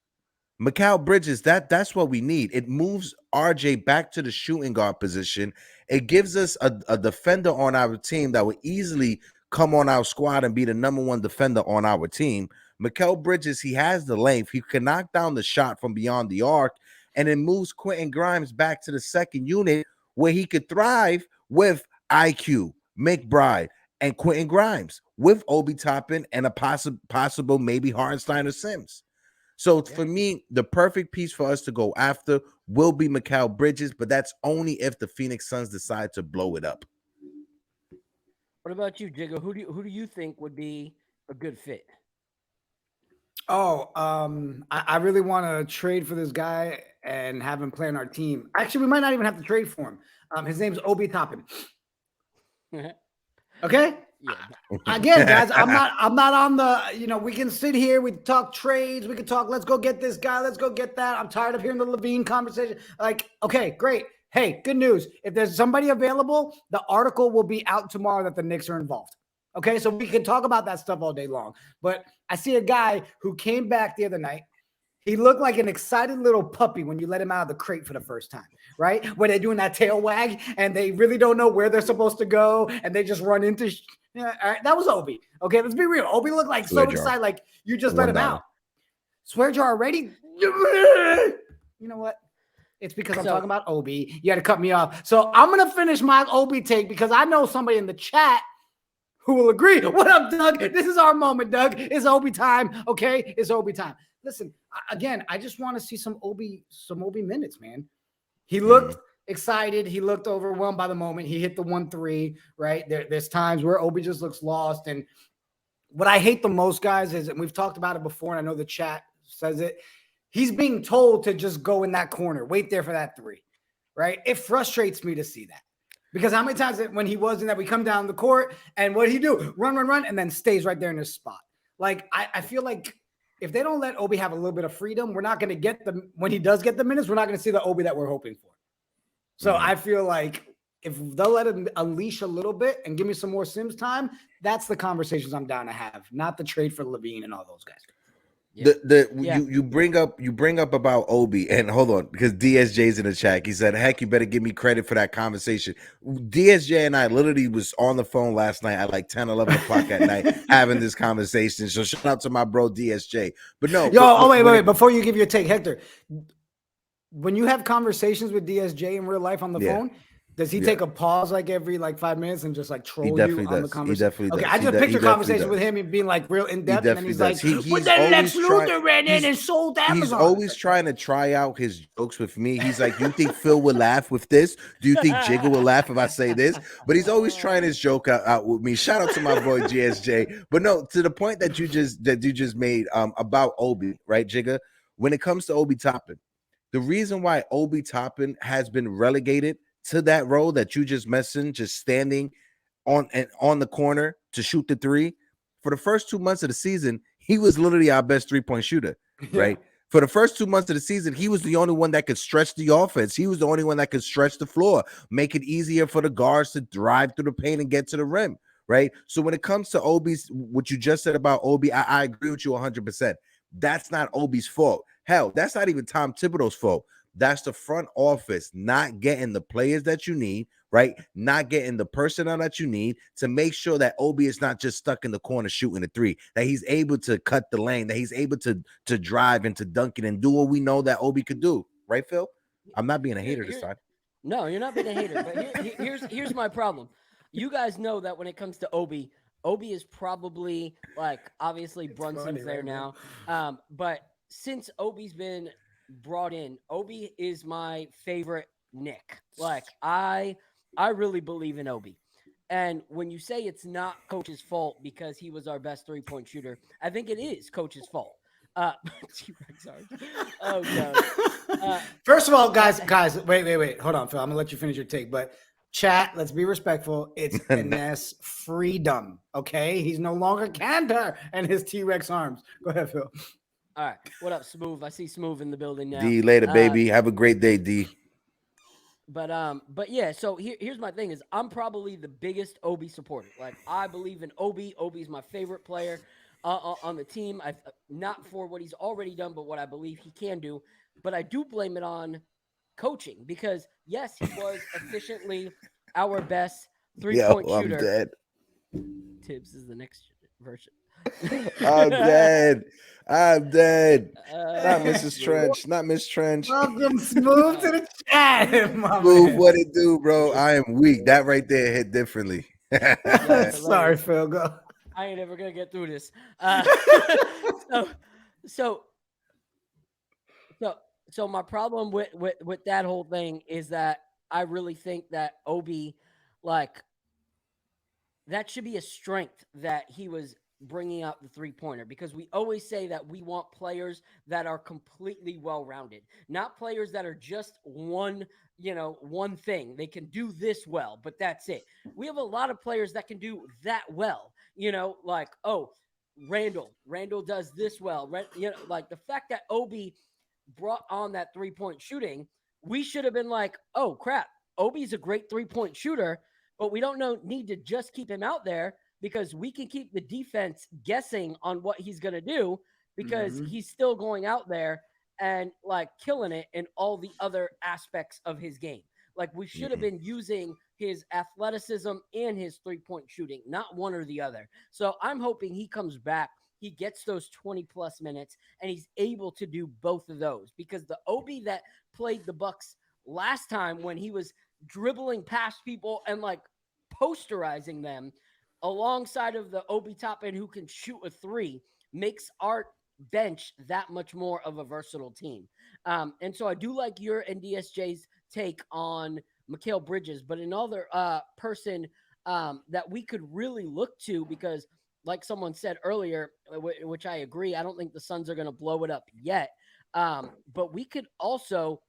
Mikal Bridges, that's what we need. It moves RJ back to the shooting guard position. It gives us a defender on our team that would easily come on our squad and be the number one defender on our team. Mikal Bridges, he has the length. He can knock down the shot from beyond the arc, and it moves Quentin Grimes back to the second unit where he could thrive with IQ, McBride, and Quentin Grimes with Obi Toppin and a possible maybe Hartenstein or Sims. So for me, the perfect piece for us to go after will be Mikal Bridges, but that's only if the Phoenix Suns decide to blow it up. What about you, Jigga? Who do you think would be a good fit? I really want to trade for this guy and have him play on our team. Actually, we might not even have to trade for him. His name's Obi Toppin. Okay. Yeah. Again, guys, I'm not on the, we can sit here, we talk trades, we can talk, let's go get this guy, let's go get that. I'm tired of hearing the Levine conversation. Like, okay, great. Hey, good news. If there's somebody available, the article will be out tomorrow that the Knicks are involved. Okay, so we can talk about that stuff all day long. But I see a guy who came back the other night. He looked like an excited little puppy when you let him out of the crate for the first time, right? Where they're doing that tail wag and they really don't know where they're supposed to go and they just run into all right, that was Obi. Okay, let's be real. Obi looked like so excited, like you just let him out. Swear jar already? You know what? It's because I'm talking about Obi. You had to cut me off. So I'm going to finish my Obi take because I know somebody in the chat who will agree. What up, Doug? This is our moment, Doug. It's Obi time, okay? It's Obi time. Listen, again, I just want to see some Obi minutes, man. He looked excited. He looked overwhelmed by the moment. He hit the 1-3, right? There's times where Obi just looks lost. And what I hate the most, guys, is, and we've talked about it before, and I know the chat says it, he's being told to just go in that corner, wait there for that 3, right? It frustrates me to see that. Because how many times when he was in that, we come down the court, and what did he do? Run, and then stays right there in his spot. Like, I feel like if they don't let Obi have a little bit of freedom, we're not going to get the, when he does get the minutes, we're not going to see the Obi that we're hoping for. So I feel like if they'll let him unleash a little bit and give me some more Sims time, that's the conversations I'm down to have, not the trade for Levine and all those guys. Yeah. You bring up about Obi, and hold on, because DSJ's in the chat. He said, heck, you better give me credit for that conversation. DSJ and I literally was on the phone last night at like 10, 11 o'clock at night having this conversation. So shout out to my bro DSJ. But no. Wait. Before you give your take, Hector, when you have conversations with DSJ in real life on the phone, does he take a pause like every 5 minutes and just troll you on the conversation? He definitely does. Okay, I just picture conversation with him and being real in depth, and then he's like, "But then Lex Luthor ran in and sold Amazon." He's always trying to try out his jokes with me. He's like, "You think Phil would laugh with this? Do you think Jigga will laugh if I say this?" But he's always trying his joke out with me. Shout out to my boy GSJ. But no, to the point that you just made about Obi, right, Jigga? When it comes to Obi Toppin, the reason why Obi Toppin has been relegated to that role that you just mentioned, just standing on the corner to shoot the three, for the first 2 months of the season, he was literally our best 3-point shooter, right? For the first 2 months of the season, he was the only one that could stretch the offense. He was the only one that could stretch the floor, make it easier for the guards to drive through the paint and get to the rim, right? So when it comes to Obi's, what you just said about Obi, I agree with you 100%. That's not Obi's fault. Hell, that's not even Tom Thibodeau's fault. That's the front office not getting the players that you need, right? Not getting the personnel that you need to make sure that Obi is not just stuck in the corner shooting a three, that he's able to cut the lane, that he's able to drive into dunking and do what we know that Obi could do. Right, Phil? I'm not being a hater this time. No, you're not being a hater. But here's my problem. You guys know that when it comes to Obi is probably obviously Brunson's there now. But since Obi's been brought in, Obi is my favorite Knick. I really believe in Obi. And when you say it's not coach's fault because he was our best 3-point shooter, I think it is coach's fault. Sorry. Oh god. First of all, guys, wait. Hold on, Phil. I'm gonna let you finish your take, but chat, let's be respectful. It's Ines Freedom. Okay, he's no longer Cantor and his T-Rex arms. Go ahead, Phil. All right. What up, Smooth? I see Smooth in the building now. D, later, baby. Have a great day, D. But yeah, so here's my thing is I'm probably the biggest Obi supporter. I believe in Obi. Obi's my favorite player on the team. Not for what he's already done, but what I believe he can do. But I do blame it on coaching because yes, he was efficiently our best 3-point shooter. I'm dead. Tibbs is the next version. I'm dead. Not Mrs. Trench. Not Miss Trench. Welcome, Smooth, to the chat. Smooth, what it do, bro? I am weak. That right there hit differently. Sorry, Phil. Go. I ain't ever gonna get through this. So my problem with that whole thing is that I really think that Obi, that should be a strength that he was bringing out the 3-pointer, because we always say that we want players that are completely well-rounded, not players that are just one thing. They can do this well, but that's it. We have a lot of players that can do that well, Randall does this well. The fact that Obi brought on that 3-point shooting, we should have been like, oh crap, Obi's a great 3-point shooter, but we don't need to just keep him out there, because we can keep the defense guessing on what he's going to do, because he's still going out there and killing it in all the other aspects of his game. We should have been using his athleticism and his 3-point shooting, not one or the other. So I'm hoping he comes back, he gets those 20 plus minutes, and he's able to do both of those, because the Obi that played the Bucks last time, when he was dribbling past people and posterizing them, alongside of the Obi Toppin who can shoot a 3, makes our bench that much more of a versatile team. And so I do like your and DSJ's take on Mikal Bridges, but another person that we could really look to, because like someone said earlier, which I agree, I don't think the Suns are going to blow it up yet. But we could also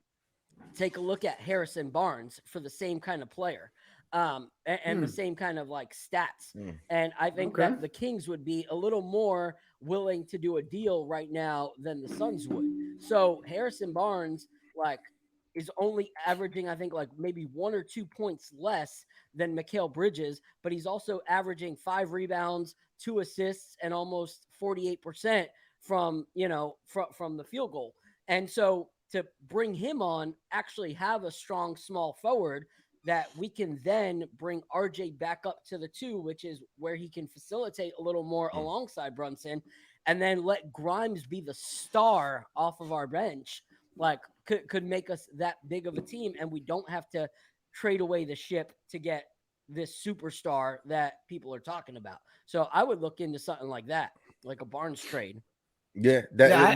take a look at Harrison Barnes for the same kind of player. And the same kind of stats. And I think that the Kings would be a little more willing to do a deal right now than the Suns would. So Harrison Barnes, is only averaging, I think, maybe 1 or 2 points less than Mikal Bridges, but he's also averaging 5 rebounds, 2 assists, and almost 48% from the field goal. And so to bring him on, actually have a strong small forward that we can then bring RJ back up to the 2, which is where he can facilitate a little more alongside Brunson, and then let Grimes be the star off of our bench. could make us that big of a team, and we don't have to trade away the ship to get this superstar that people are talking about. So I would look into something like that, like a Barnes trade. Yeah,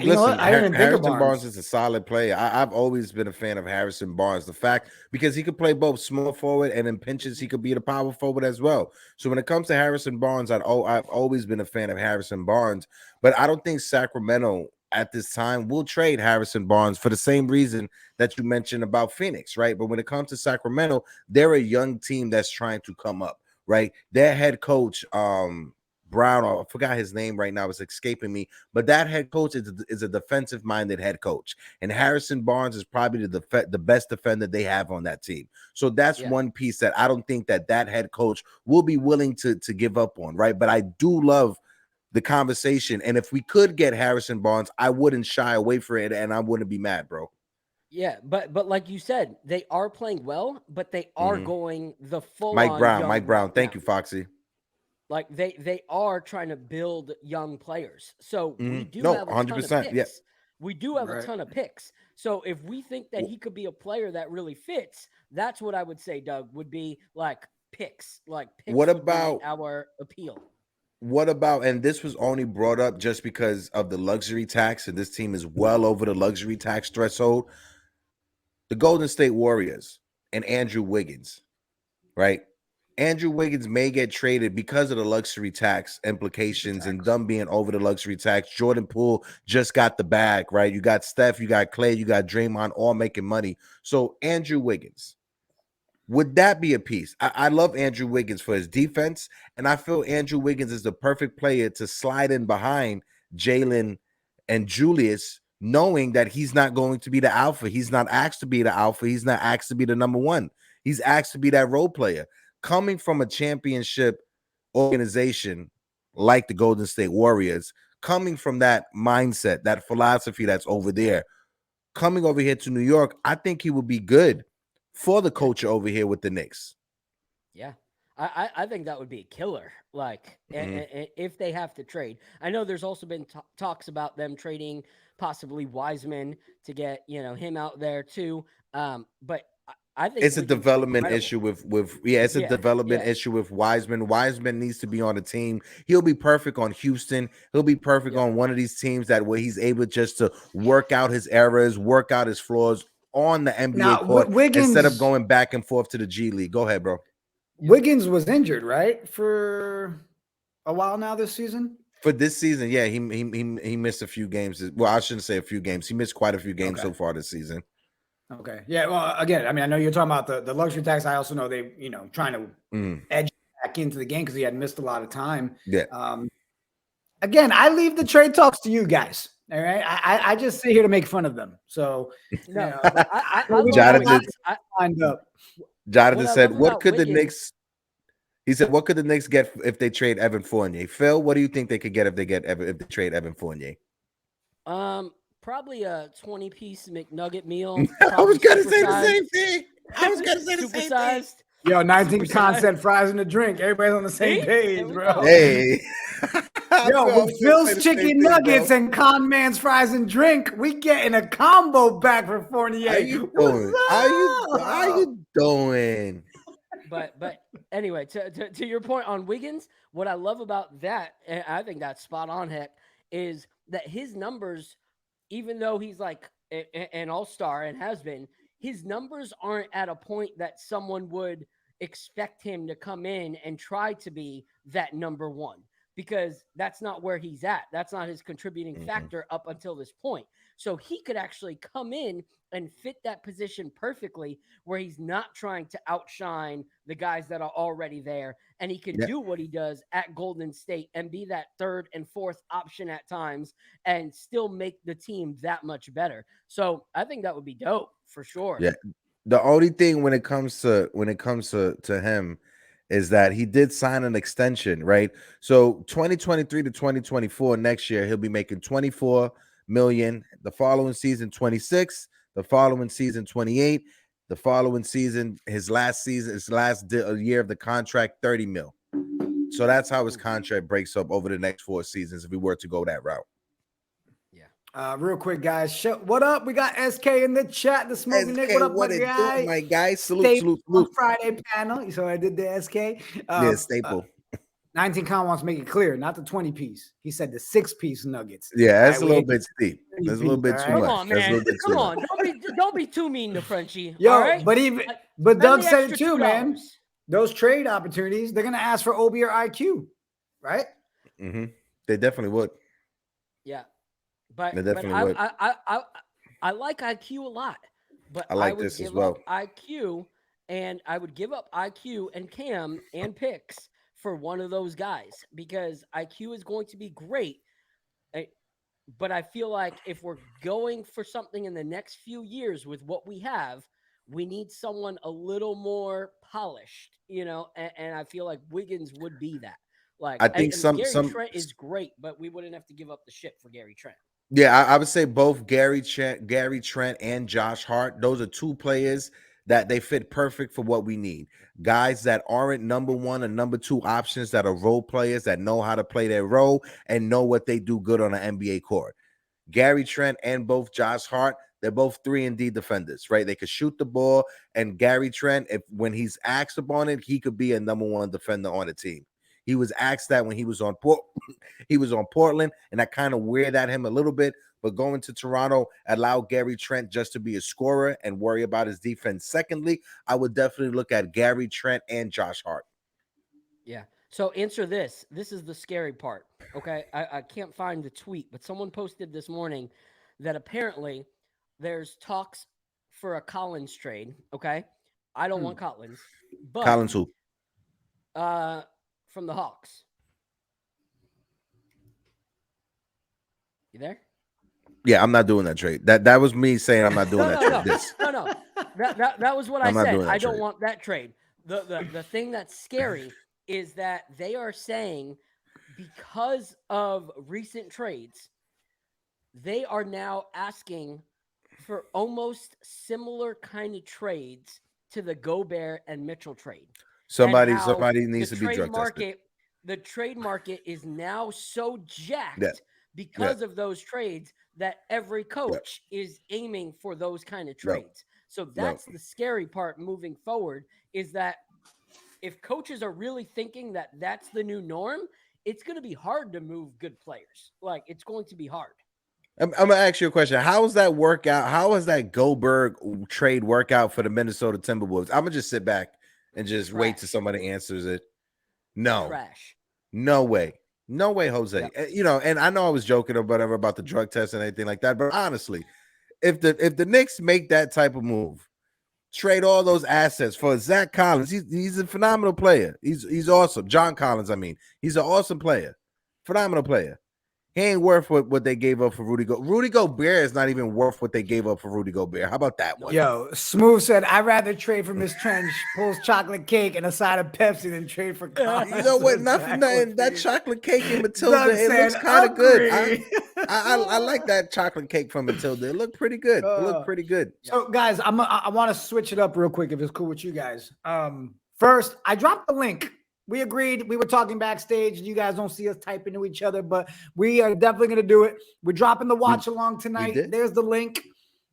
you know what? I didn't think of Harrison Barnes Barnes. is a solid player. I've always been a fan of Harrison Barnes. The fact because he could play both small forward and in pinches he could be the power forward as well. So when it comes to Harrison Barnes, I've always been a fan of Harrison Barnes. But I don't think Sacramento at this time will trade Harrison Barnes for the same reason that you mentioned about Phoenix, right? But when it comes to Sacramento, they're a young team that's trying to come up, right? Their head coach, Brown, I forgot his name right now, it's escaping me, but that head coach is a defensive minded head coach, and Harrison Barnes is probably the best defender they have on that team. So that's one piece that I don't think that head coach will be willing to give up on, right? But I do love the conversation, and if we could get Harrison Barnes, I wouldn't shy away from it, and I wouldn't be mad, bro. Yeah, but like you said, they are playing well, but they are going the full Mike Brown. Thank you, Foxy. Like they are trying to build young players. So we do have a 100%, ton of picks. yeah. We do have a ton of picks. So if we think that he could be a player that really fits, that's what I would say, Doug, would be like picks. Like picks What would be about our appeal? What about, and this was only brought up just because of the luxury tax, and this team is well over the luxury tax threshold. The Golden State Warriors and Andrew Wiggins, right? Andrew Wiggins may get traded because of the luxury tax implications and them being over the luxury tax. Jordan Poole just got the bag, right? You got Steph, you got Clay, you got Draymond all making money. So Andrew Wiggins, would that be a piece? I love Andrew Wiggins for his defense, and I feel Andrew Wiggins is the perfect player to slide in behind Jalen and Julius, knowing that he's not going to be the alpha. He's not asked to be the alpha. He's not asked to be the number one. He's asked to be that role player. Coming from a championship organization like the Golden State Warriors, coming from that mindset, that philosophy that's over there, coming over here to New York, I think he would be good for the culture over here with the Knicks. Yeah. I think that would be a killer. Like if they have to trade, I know there's also been talks about them trading possibly Wiseman to get, him out there too. But I think it's a development issue with a development issue with Wiseman. Wiseman needs to be on the team. He'll be perfect on Houston. He'll be perfect on one of these teams that where he's able just to work out his errors, work out his flaws on the NBA court instead of going back and forth to the G League. Go ahead, bro. Wiggins was injured, right, for a while now this season? For this season, yeah, he missed a few games. Well, I shouldn't say a few games. He missed quite a few games so far this season. Okay. Yeah. Well, again, I mean, I know you're talking about the luxury tax. I also know they, trying to edge back into the game because he had missed a lot of time. Yeah. Again, I leave the trade talks to you guys. All right. I just sit here to make fun of them. So, Jonathan said, "What could the Knicks?" He said, "What could the Knicks get if they trade Evan Fournier?" Phil, what do you think they could get if they trade Evan Fournier? Probably a 20-piece McNugget meal. I was gonna say the same thing. Yo, 19 concept fries in the drink. Everybody's on the same page, bro. Hey. Yo, with Phil's chicken nuggets and Con Man's fries and drink, we getting a combo back for Fournier. How you doing? How you doing? But anyway, to your point on Wiggins, what I love about that, and I think that's spot on, Heck, is that his numbers, even though he's like an all-star and has been, his numbers aren't at a point that someone would expect him to come in and try to be that number one, because that's not where he's at. That's not his contributing factor up until this point. So he could actually come in and fit that position perfectly where he's not trying to outshine the guys that are already there. And he can do what he does at Golden State and be that third and fourth option at times and still make the team that much better. So I think that would be dope for sure. Yeah. The only thing when it comes to him is that he did sign an extension, right? So 2023 to 2024 next year, he'll be making $24 million. The following season, 26. The following season, 28. The following season, his last year of the contract, 30 mil. So that's how his contract breaks up over the next 4 seasons if we were to go that route. Yeah. Real quick, guys. What up? We got SK in the chat. The Smoking Nick. What up, what my it guy? do, my guy? Salute, salute, On salute. Friday panel. So I did the SK. Yeah, staple. 19 Con wants to make it clear, not the 20-piece. He said the 6-piece nuggets. Yeah, that's a little bit steep. That's a little bit too Come much. on, man. Come on. Don't be too mean to Frenchie. Yo, all right? but Doug said it extra too, $2. man. Those trade opportunities, they're gonna ask for OB or IQ, right? Mm-hmm. They definitely would. Yeah, but They definitely would. I like IQ a lot, but I like would this as give well. up IQ, and I would give up IQ and Cam and picks for one of those guys because IQ is going to be great. But I feel like if we're going for something in the next few years with what we have, we need someone a little more polished, and I feel like Wiggins would be that. Like, I think Gary Trent is great, but we wouldn't have to give up the shit for Gary Trent. Yeah, I would say both Gary Trent and Josh Hart. Those are two players that they fit perfect for what we need. Guys that aren't number one and number two options, that are role players that know how to play their role and know what they do good on an NBA court. Gary Trent and both Josh Hart, they're both 3-and-D defenders, right? They could shoot the ball, and Gary Trent, when he's asked upon it, he could be a number one defender on the team. He was asked that when he was on Portland, and that kind of weirded at him a little bit. But going to Toronto allowed Gary Trent just to be a scorer and worry about his defense. Secondly, I would definitely look at Gary Trent and Josh Hart. Yeah. So answer this. This is the scary part. Okay. I can't find the tweet, but someone posted this morning that apparently there's talks for a Collins trade. Okay. I don't want Collins. But Collins who? From the Hawks. You there? Yeah, I'm not doing that trade. That was me saying I'm not doing that trade. No. That was what I said. I don't want that trade. The thing that's scary is that they are saying because of recent trades, they are now asking for almost similar kind of trades to the Gobert and Mitchell trade. Somebody needs to be drug tested. The trade market is now so jacked because of those trades that every coach is aiming for those kind of trades. So that's the scary part moving forward, is that if coaches are really thinking that that's the new norm, it's going to be hard to move good players. Like, it's going to be hard. I'm going to ask you a question. How does that work out? How does that Goldberg trade work out for the Minnesota Timberwolves? I'm going to just sit back and just wait till somebody answers it. No. Trash. No way. No way, Jose. Yep. And I know I was joking or whatever about the drug test and anything like that, but honestly, if the Knicks make that type of move, trade all those assets for Zach Collins, he's a phenomenal player. He's awesome. John Collins, I mean. He's an awesome player. Phenomenal player. He ain't worth what they gave up for Rudy Gobert. Rudy Gobert is not even worth what they gave up for Rudy Gobert. How about that one? Yo, Smooth said, I'd rather trade for Miss Trench, pulls chocolate cake and a side of Pepsi than trade for Collins. You know what? Nothing. That chocolate cake in Matilda, it looks kind of good. I like that chocolate cake from Matilda. It looked pretty good. It looked pretty good. So, guys, I want to switch it up real quick if it's cool with you guys. First, I dropped the link. We agreed. We were talking backstage. You guys don't see us typing to each other, but we are definitely going to do it. We're dropping the watch along tonight. There's the link.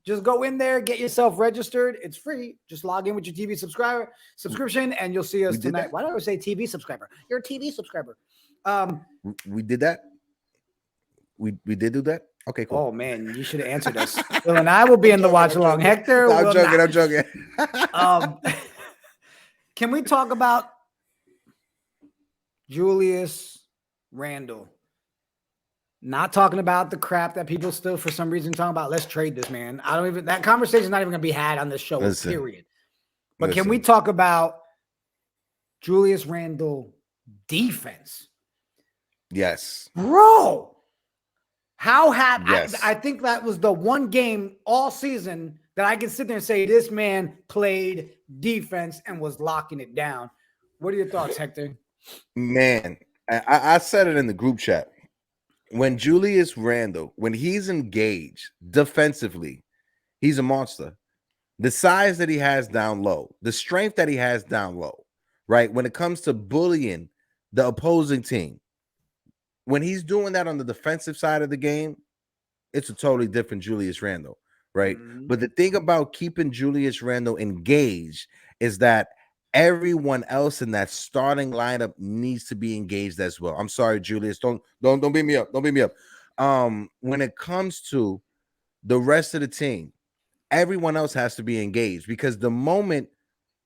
Just go in there, get yourself registered. It's free. Just log in with your TV subscription, and you'll see us tonight. Why do I say TV subscriber? You're a TV subscriber. We did that. We did do that. Okay, cool. Oh man, you should have answered us. Bill and I will be in the watch along. Hector, I'm joking. Can we talk about Julius Randle? Not talking about the crap that people still for some reason talking about. Let's trade this man. That conversation is not even gonna be had on this show, period. But can we talk about Julius Randle defense? Yes. Bro. How I think that was the one game all season that I can sit there and say this man played defense and was locking it down. What are your thoughts, Hector? Man, I said it in the group chat. When Julius Randle, when he's engaged defensively, he's a monster. The size that he has down low, the strength that he has down low, right? When it comes to bullying the opposing team, when he's doing that on the defensive side of the game, it's a totally different Julius Randle, right? But the thing about keeping Julius Randle engaged is that everyone else in that starting lineup needs to be engaged as well. I'm sorry, Julius. Don't beat me up. Don't beat me up. When it comes to the rest of the team, everyone else has to be engaged, because the moment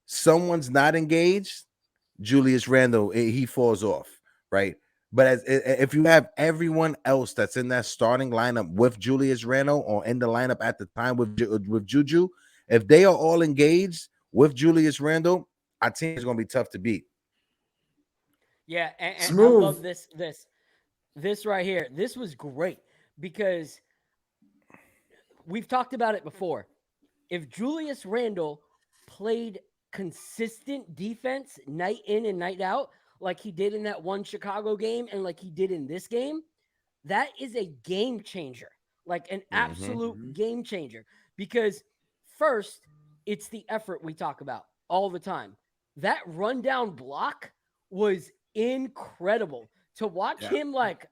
someone's not engaged, Julius Randle, he falls off, right? But if you have everyone else that's in that starting lineup with Julius Randle, or in the lineup at the time with Juju, if they are all engaged with Julius Randle, our team is going to be tough to beat. Yeah, and I love this right here. This was great because we've talked about it before. If Julius Randle played consistent defense night in and night out, like he did in that one Chicago game and like he did in this game, that is a game changer, like an absolute game changer. Because first, it's the effort we talk about all the time. That rundown block was incredible to watch him like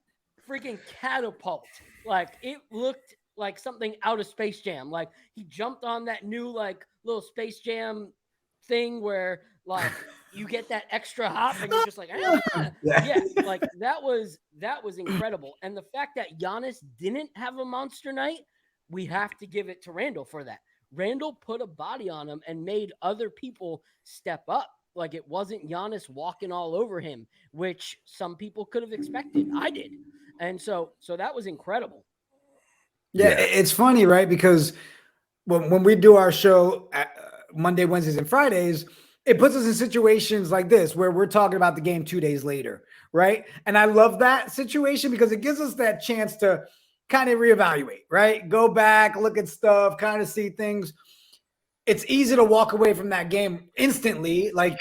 freaking catapult. Like it looked like something out of Space Jam. Like he jumped on that new like little Space Jam thing where like you get that extra hop and you're just like, yeah, like that was incredible. And the fact that Giannis didn't have a monster night, we have to give it to Randle for that. Randle put a body on him and made other people step up. Like it wasn't Giannis walking all over him, which some people could have expected. I did. And so that was incredible. Yeah, it's funny, right? Because when we do our show Monday, Wednesdays, and Fridays, it puts us in situations like this where we're talking about the game 2 days later, right? And I love that situation because it gives us that chance to kind of reevaluate, right? Go back, look at stuff, kind of see things. It's easy to walk away from that game instantly, like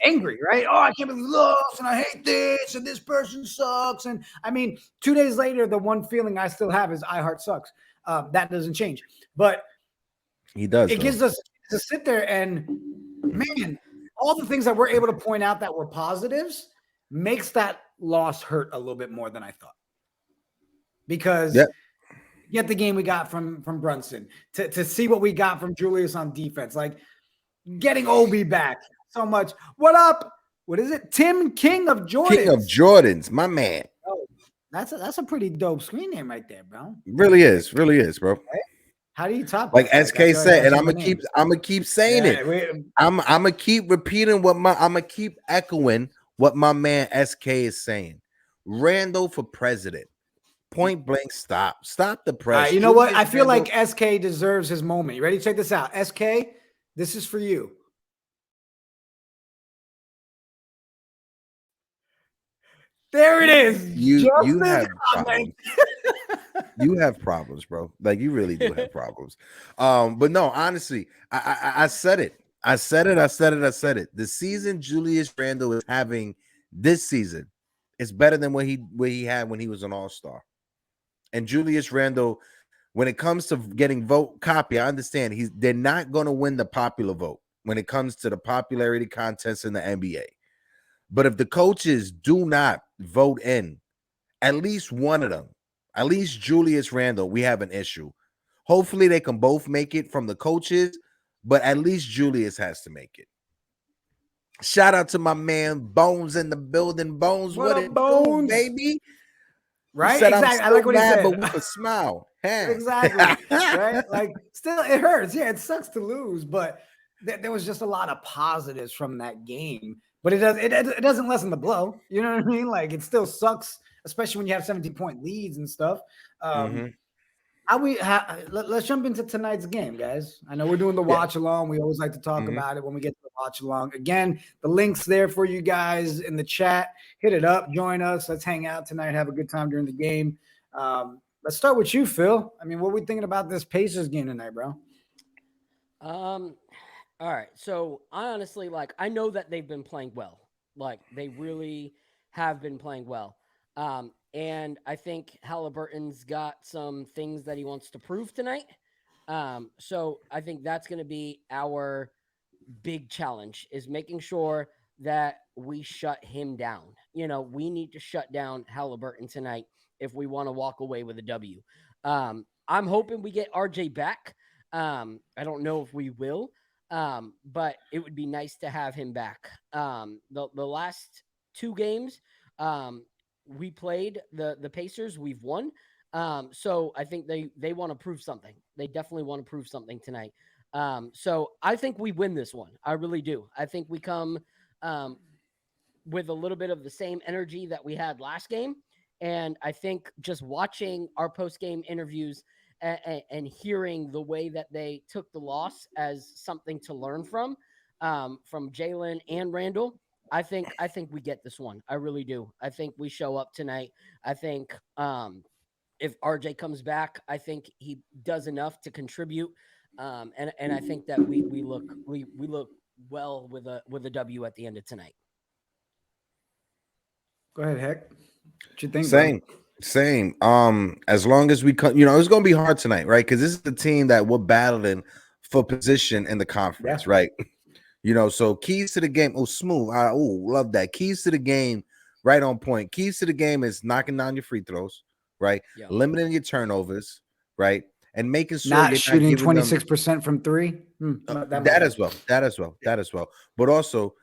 angry, right? Oh, I can't believe we lost, and I hate this, and this person sucks. And I mean, 2 days later, the one feeling I still have is I heart sucks. That doesn't change, but he does. It gives us to sit there and, man, all the things that we're able to point out that were positives makes that loss hurt a little bit more than I thought. Because get the game we got from Brunson, to see what we got from Julius on defense, like getting Obi back so much. What up? What is it? Tim King of Jordans. King of Jordans, my man. Oh, that's a pretty dope screen name right there, bro. Really is, bro. Right? How do you top like that? SK said? And I'm gonna keep saying it. I'm gonna keep repeating I'm gonna keep echoing what my man SK is saying. Randle for president. Point blank, stop the press. You know what? I feel like SK deserves his moment. You ready? Check this out. SK, this is for you. There it is. You have problems. You have problems, bro. Like you really do have problems. But no, honestly, I said it. I said it. The season Julius Randle is having this season is better than what he had when he was an all-star. And Julius Randle, when it comes to getting vote copy, I understand they're not going to win the popular vote when it comes to the popularity contest in the NBA. But if the coaches do not vote in at least one of them, at least Julius Randle, we have an issue. Hopefully they can both make it from the coaches, but at least Julius has to make it. Shout out to my man Bones in the building. Bones, what it Bones, baby? Right? Exactly. I like what he said. But with a smile. Exactly. Right? Like, still, it hurts. Yeah, it sucks to lose, but there was just a lot of positives from that game. But it doesn't lessen the blow. You know what I mean? Like, it still sucks, especially when you have 17-point leads and stuff. Let's jump into tonight's game, guys. I know we're doing the watch along. We always like to talk about it when we get to the watch along. Again, the link's there for you guys in the chat. Hit it up, join us. Let's hang out tonight, have a good time during the game. Let's start with you, Phil. I mean, what are we thinking about this Pacers game tonight, bro? All right. So I honestly, I know that they've been playing well. Like, they really have been playing well. And I think Halliburton's got some things that he wants to prove tonight. So I think that's going to be our big challenge, is making sure that we shut him down. You know, we need to shut down Halliburton tonight if we want to walk away with a W. I'm hoping we get RJ back. I don't know if we will, but it would be nice to have him back. The last 2 games we played the Pacers, we've won. So I think they want to prove something. They definitely want to prove something tonight. So I think we win this one. I really do. I think we come with a little bit of the same energy that we had last game. And I think just watching our post-game interviews and hearing the way that they took the loss as something to learn from Jalen and Randall, I think we get this one. I really do. I think we show up tonight. I think if RJ comes back, I think he does enough to contribute. And I think that we look well with a W at the end of tonight. Go ahead, Heck. What you think? Same. As long as we it's going to be hard tonight, right? Because this is the team that we're battling for position in the conference, right? So keys to the game. Oh, smooth. Love that. Keys to the game, right on point. Keys to the game is knocking down your free throws, right? Yeah. Limiting your turnovers, right? And making sure not shooting 26% from 3. That as well. But also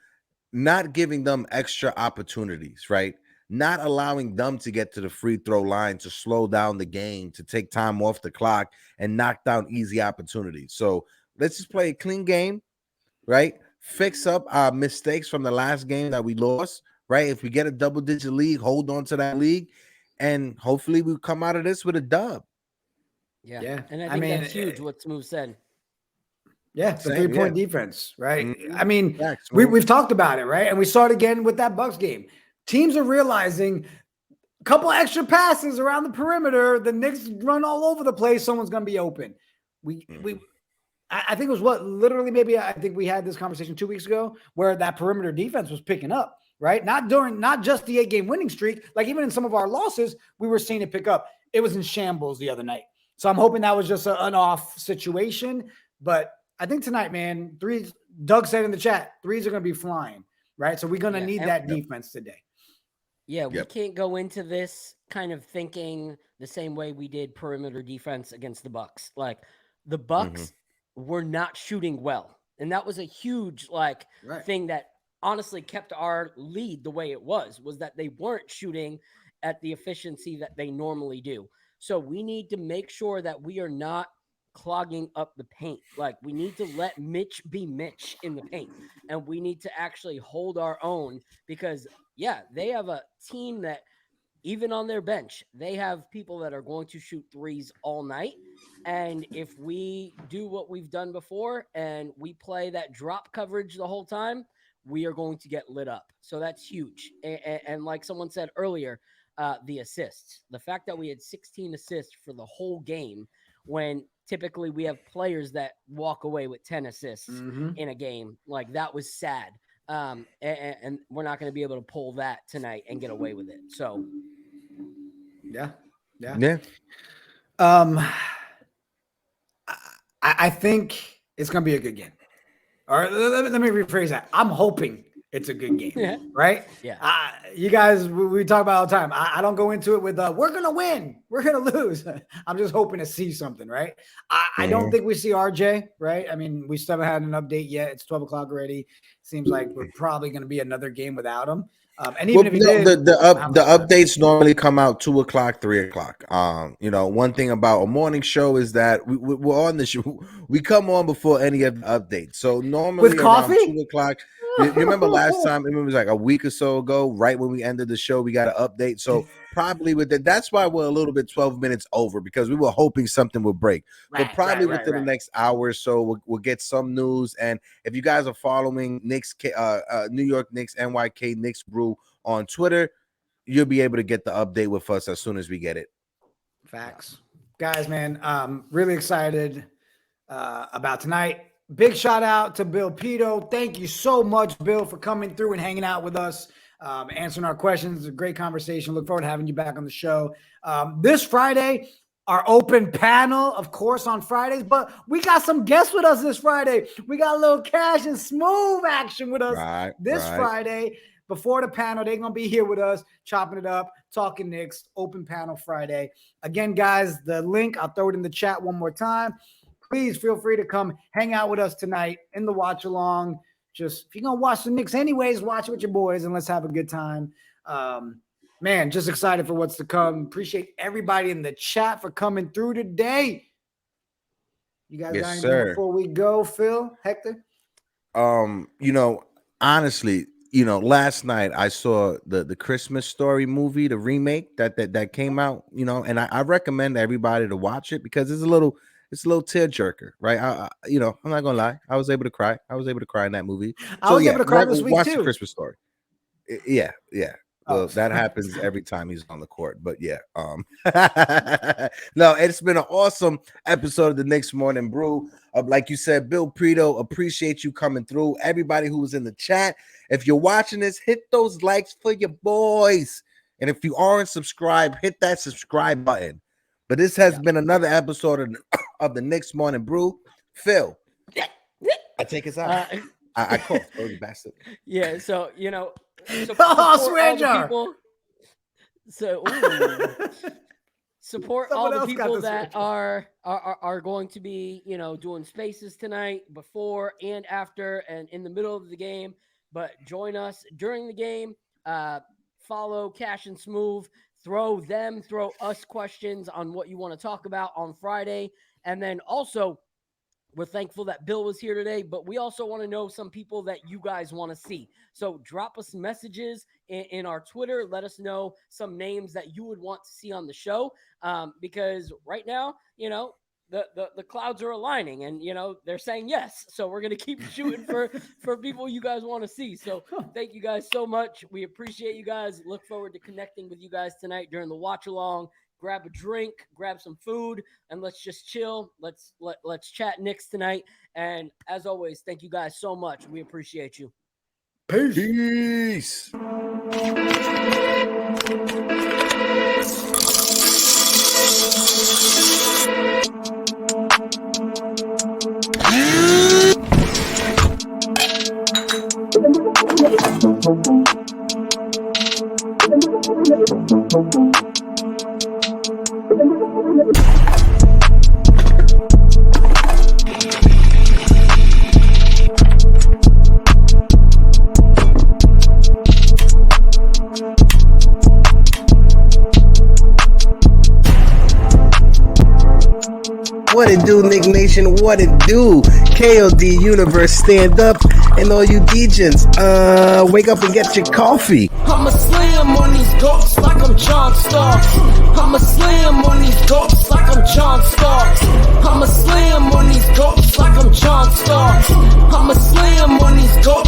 not giving them extra opportunities, right? Not allowing them to get to the free throw line to slow down the game, to take time off the clock and knock down easy opportunities. So let's just play a clean game, right? Fix up our mistakes from the last game that we lost, right? If we get a double-digit lead, hold on to that league, and hopefully we come out of this with a dub. Yeah. And I think that's huge what Smooth said. Yeah, the 3-point defense, right? Mm-hmm. I mean, we've talked about it, right? And we saw it again with that Bucks game. Teams are realizing a couple extra passes around the perimeter, the Knicks run all over the place, someone's going to be open. I think it was I think we had this conversation 2 weeks ago where that perimeter defense was picking up, right? Not just the 8-game winning streak, like even in some of our losses, we were seeing it pick up. It was in shambles the other night. So I'm hoping that was just an off situation. But I think tonight, man, threes, Doug said in the chat, threes are going to be flying, right? So we're going to need that defense today. Yeah, we can't go into this kind of thinking the same way we did perimeter defense against the Bucks. Like the Bucks were not shooting well. And that was a huge thing that honestly kept our lead the way it was that they weren't shooting at the efficiency that they normally do. So we need to make sure that we are not clogging up the paint. Like we need to let Mitch be Mitch in the paint, and we need to actually hold our own because they have a team that even on their bench, they have people that are going to shoot threes all night. And if we do what we've done before and we play that drop coverage the whole time, we are going to get lit up. So that's huge. And like someone said earlier, the assists, the fact that we had 16 assists for the whole game when typically we have players that walk away with 10 assists in a game, like that was sad. And we're not going to be able to pull that tonight and get away with it. So, yeah. I think it's going to be a good game. All right, let me rephrase that. I'm hoping it's a good game, right? Yeah. You guys, we talk about all the time. I don't go into it with, we're going to win, we're going to lose. I'm just hoping to see something, right? I don't think we see RJ, right? I mean, we still haven't had an update yet. It's 12 o'clock already. Seems like we're probably going to be another game without him. And even if he did, the updates normally come out 2 o'clock, 3 o'clock. One thing about a morning show is that we're on the show. We come on before any of the updates. So normally with coffee? Around 2 o'clock. You remember last time? It was like a week or so ago, right when we ended the show, we got an update. So probably with that, that's why we're a little bit 12 minutes over because we were hoping something would break. But probably within the next hour or so, we'll get some news. And if you guys are following Knicks, New York Knicks, NYK Knicks Brew on Twitter, you'll be able to get the update with us as soon as we get it. Facts, guys, man. Really excited about tonight. Big shout out to Bill Pidto. Thank you so much, Bill, for coming through and hanging out with us, answering our questions. A great conversation. Look forward to having you back on the show. This Friday, our open panel, of course, on Fridays, but we got some guests with us this Friday. We got a little Cash and Smooth action with us this Friday. before the panel. They're going to be here with us, chopping it up, talking Knicks, open panel Friday. Again, guys, the link, I'll throw it in the chat one more time. Please feel free to come hang out with us tonight in the watch along. Just if you're going to watch the Knicks anyways, watch it with your boys and let's have a good time. Man, just excited for what's to come. Appreciate everybody in the chat for coming through today. You guys got anything before we go, Phil, Hector? Honestly, last night I saw the Christmas Story movie, the remake that came out, and I recommend everybody to watch it because it's a little tearjerker, right? I'm not gonna lie, I was able to cry. I was able to cry in that movie. I was able to cry this week watch too. The Christmas Story. Yeah. Well, that happens every time he's on the court, but yeah. No, it's been an awesome episode of the Knicks Morning Brew. Like you said, Bill Pidto, appreciate you coming through. Everybody who was in the chat, if you're watching this, hit those likes for your boys. And if you aren't subscribed, hit that subscribe button. But this has been another episode of the Knicks Morning Brew. Phil, I take us out. I call you bastard. Yeah, so support all the people that are going to be doing spaces tonight before and after and in the middle of the game, but join us during the game. Follow Cash and Smooth, throw us questions on what you want to talk about on Friday, and then also we're thankful that Bill was here today, but we also want to know some people that you guys want to see. So drop us messages in our Twitter. Let us know some names that you would want to see on the show. Because right now, the clouds are aligning and, they're saying yes. So we're going to keep shooting for people you guys want to see. So thank you guys so much. We appreciate you guys. Look forward to connecting with you guys tonight during the watch along. Grab a drink, grab some food, and let's just chill. Let's chat Knicks tonight. And as always, thank you guys so much. We appreciate you. Peace. What it do, Knick Nation? What it do? KOD Universe, stand up, and all you DJs, wake up and get your coffee. I'ma slam on these goats like I'm Jon Stark. I'ma slam on these goats like I'm Jon Stark.